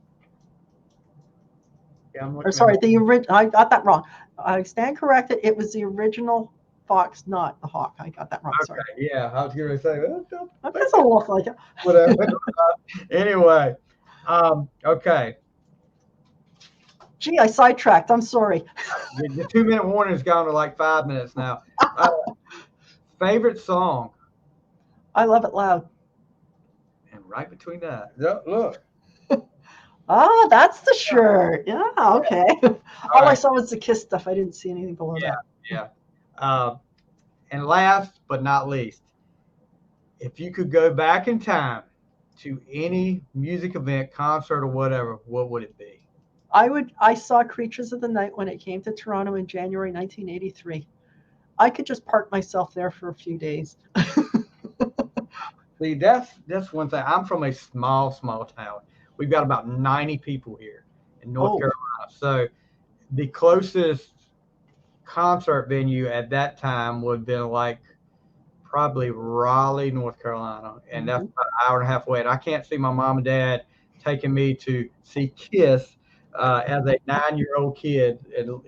Yeah, or sorry, the original. I got that wrong. I stand corrected. It was the original fox, not the hawk. I got that wrong. Okay, sorry. Yeah, I was going to say that doesn't look like it. Whatever. Anyway, okay. Gee, I sidetracked. I'm sorry. The 2-minute warning has gone to like 5 minutes now. Favorite song? I Love It Loud. And right between that, look. Oh, that's the shirt. Yeah, okay. All I saw was the KISS stuff. I didn't see anything below that. Yeah. And last but not least, if you could go back in time to any music event, concert, or whatever, what would it be? I saw Creatures of the Night when it came to Toronto in January 1983. I could just park myself there for a few days. See, that's one thing. I'm from a small town. We've got about 90 people here in North Carolina. So the closest concert venue at that time would have been like probably Raleigh, North Carolina. And that's about an hour and a half away. And I can't see my mom and dad taking me to see KISS as a 9-year-old kid. And,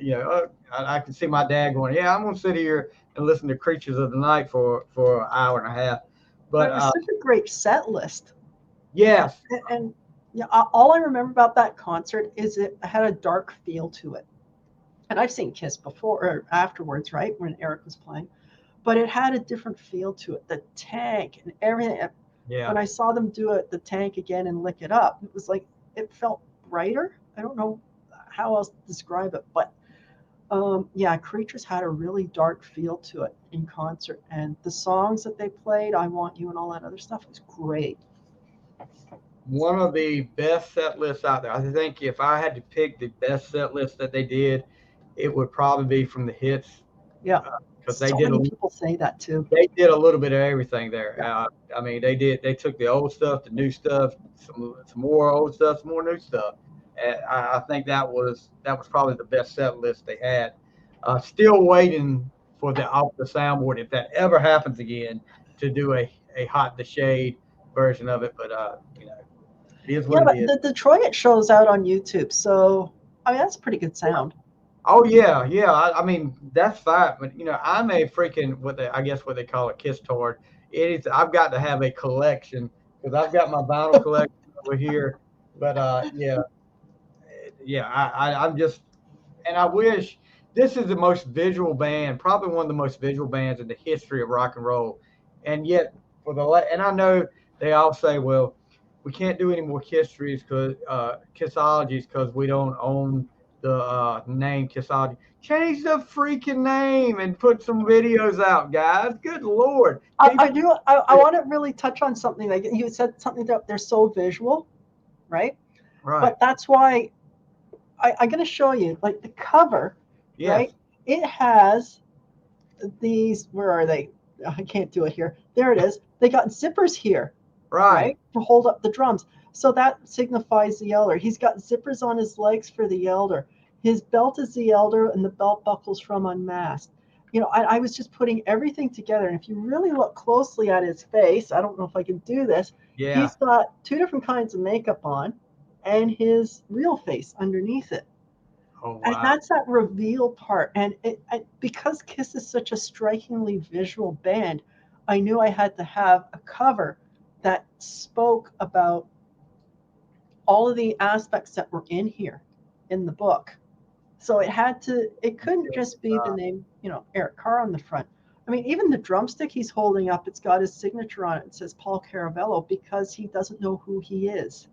I can see my dad going, yeah, I'm going to sit here and listen to Creatures of the Night for an hour and a half. But it was such a great set list. Yes. And all I remember about that concert is it had a dark feel to it. And I've seen KISS before or afterwards, right, when Eric was playing. But it had a different feel to it. The tank and everything. Yeah. When I saw them do it, the tank again and Lick It Up, it was like it felt brighter. I don't know how else to describe it, but Creatures had a really dark feel to it in concert, and the songs that they played, I Want You and all that other stuff, was great. one of the best set lists out there. I think if I had to pick the best set list that they did, it would probably be from the hits. Yeah. Because So many people say that too. they did a little bit of everything there. Yeah. I mean, they took the old stuff, the new stuff, some more old stuff, some more new stuff. And I think that was probably the best set list they had. Still waiting for the off the soundboard, if that ever happens again, to do a hot the shade version of it. But you know, it is Yeah, what but it is. the Detroit show's out on YouTube, so I mean that's pretty good sound. Oh yeah, yeah. I mean that's fine, but you know I'm a freaking I guess what they call a kiss tard. It is. I've got to have a collection because I've got my vinyl collection over here. But yeah, yeah. I'm just, and I wish this is the most visual band, probably one of the most visual bands in the history of rock and roll, and yet and I know they all say, well, we can't do any more Kissologies because we don't own the name Kissology. Change the freaking name and put some videos out, guys. Good Lord. I do. I want to really touch on something. Like you said, something that they're so visual, right? Right. But that's why I'm going to show you, like the cover, Yes. right? It has these. Where are they? I can't do it here. There it is. They got zippers here, Right. to hold up the drums. So that signifies the elder. He's got zippers on his legs for the elder. His belt is the elder, and the belt buckles from Unmasked. You know, I was just putting everything together. And if you really look closely at his face, I don't know if I can do this. Yeah. He's got two different kinds of makeup on and his real face underneath it. Oh wow. And that's that reveal part. And because KISS is such a strikingly visual band, I knew I had to have a cover that spoke about all of the aspects that were in here in the book. So it couldn't just be the name, Eric Carr on the front. I mean, even the drumstick he's holding up, it's got his signature on it. It says Paul Caravello because he doesn't know who he is.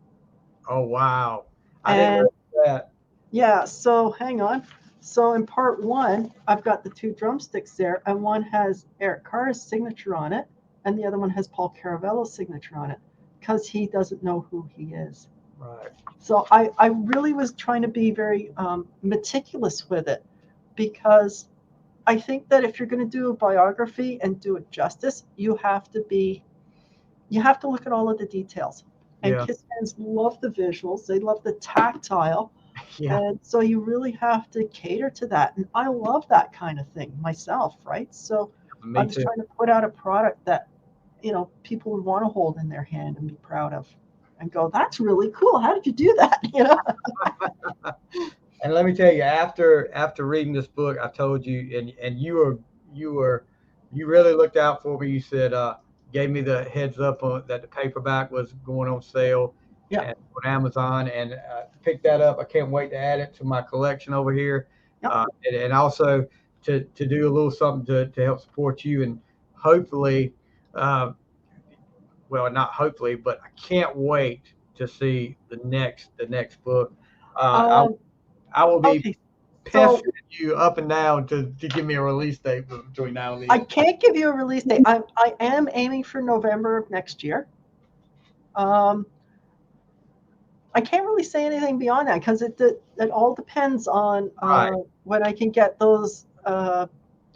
Oh wow. I didn't know that. Yeah, so hang on. So in part one, I've got the two drumsticks there, and one has Eric Carr's signature on it, and the other one has Paul Caravello's signature on it, because he doesn't know who he is. Right. So I really was trying to be very meticulous with it, because I think that if you're going to do a biography and do it justice, you have to look at all of the details. And Yeah. KISS fans love the visuals, they love the tactile. Yeah. And so you really have to cater to that. And I love that kind of thing myself, right? So Me I'm just too. trying to put out a product that, people would want to hold in their hand and be proud of and go, that's really cool. How did you do that? And let me tell you, after reading this book, I told you, and you really looked out for me. You said, gave me the heads up that the paperback was going on sale. Yeah. On Amazon, and picked that up. I can't wait to add it to my collection over here. Yep. And also to do a little something to help support you, and hopefully, well, not hopefully, but I can't wait to see the next book. I will be Okay. pestering you up and down to give me a release date between now and then. I can't give you a release date. I am aiming for November of next year. I can't really say anything beyond that because it all depends on Right. when I can get those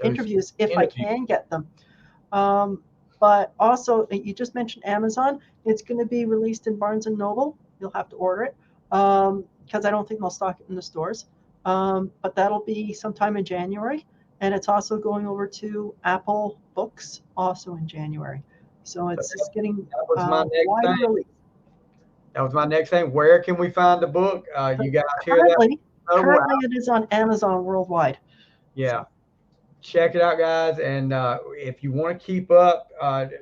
interviews, if I can get them. But also, you just mentioned Amazon. It's going to be released in Barnes & Noble. You'll have to order it because I don't think they'll stock it in the stores. But that'll be sometime in January. And it's also going over to Apple Books also in January. So it's just getting wide release. That was my next thing. Where can we find the book? You guys hear that? Currently, it is on Amazon worldwide. Yeah. Check it out, guys. And if you want to keep up,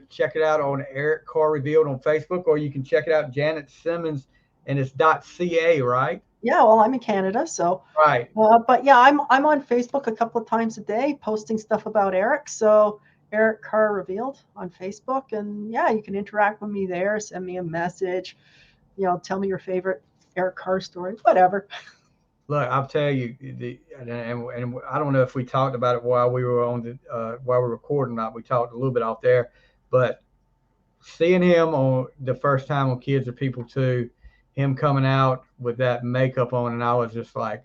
check it out on Eric Carr Revealed on Facebook, or you can check it out Janet Symmons, and it's .ca, right? Yeah, well, I'm in Canada, so. Right. But yeah, I'm on Facebook a couple of times a day, posting stuff about Eric. So Eric Carr Revealed on Facebook, and yeah, you can interact with me there. Send me a message. Tell me your favorite Eric Carr story, whatever. Look, I'll tell you, and I don't know if we talked about it while we were while we were recording. Not we talked a little bit out there, but seeing him on the first time on Kids Are People Too, him coming out with that makeup on, and I was just like,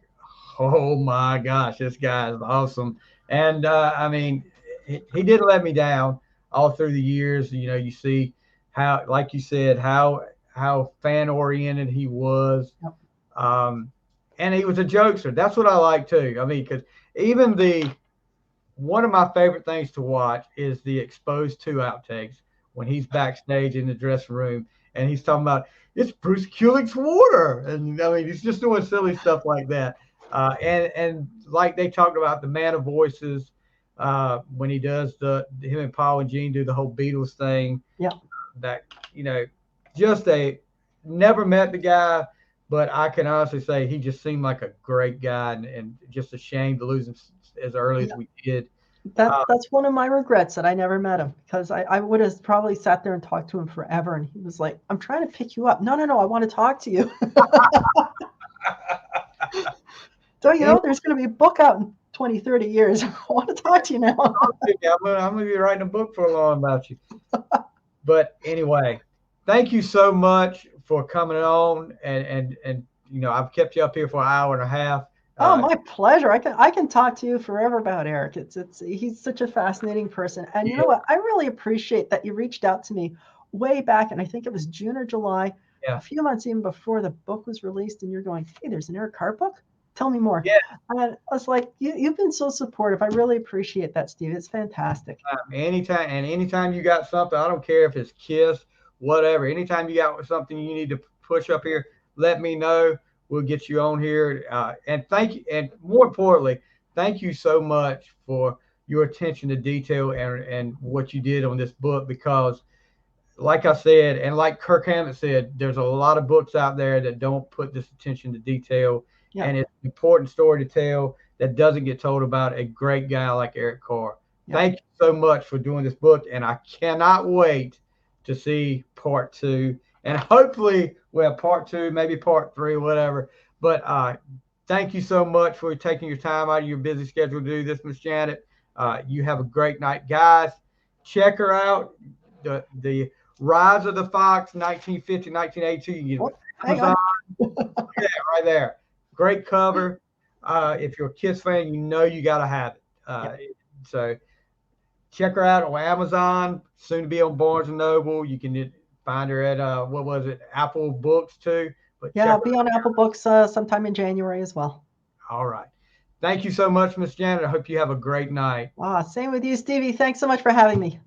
oh my gosh, this guy is awesome. And I mean, he didn't let me down all through the years. You know, you see how, like you said, how fan oriented he was. Yep. And he was a jokester. That's what I like too. I mean, because even one of my favorite things to watch is the Exposed 2 outtakes when he's backstage in the dressing room and he's talking about it's Bruce Kulick's water, and I mean he's just doing silly stuff like that. And like they talked about the Man of Voices when he does him and Paul and Gene do the whole Beatles thing. Yeah. That, you know, just never met the guy, but I can honestly say he just seemed like a great guy, and just a shame to lose him as early as we did. That's one of my regrets, that I never met him, because I would have probably sat there and talked to him forever. And he was like, I'm trying to pick you up. No, I want to talk to you. Don't you know there's going to be a book out in 20, 30 years? I want to talk to you now. I'm going to be writing a book for long about you. But anyway, thank you so much for coming on. And you know, I've kept you up here for an hour and a half. Oh, my pleasure. I can talk to you forever about Eric. He's such a fascinating person. And you know what? I really appreciate that you reached out to me way back, and I think it was June or July, a few months even before the book was released, and you're going, hey, there's an Eric Carr book? Tell me more. Yeah. And I was like, you've been so supportive. I really appreciate that, Steve. It's fantastic. Anytime you got something, I don't care if it's KISS, whatever. Anytime you got something you need to push up here, let me know. We'll get you on here. And thank you. And more importantly, thank you so much for your attention to detail and what you did on this book, because like I said, and like Kirk Hammett said, there's a lot of books out there that don't put this attention to detail. Yeah. And it's an important story to tell that doesn't get told about a great guy like Eric Carr. Yeah. Thank you so much for doing this book. And I cannot wait to see part 2. And hopefully we'll have part 2, maybe part 3, whatever. But thank you so much for taking your time out of your busy schedule to do this, Miss Janet. You have a great night, guys. Check her out. The Rise of the Fox, 1950, 1982. You can get Amazon. Yeah, right there. Great cover. If you're a KISS fan, you know you got to have it. So check her out on Amazon. Soon to be on Barnes & Noble. You can find her at Apple Books too. But yeah, I'll be on Apple Books sometime in January as well. All right. Thank you so much, Miss Janet. I hope you have a great night. Same with you, Stevie. Thanks so much for having me.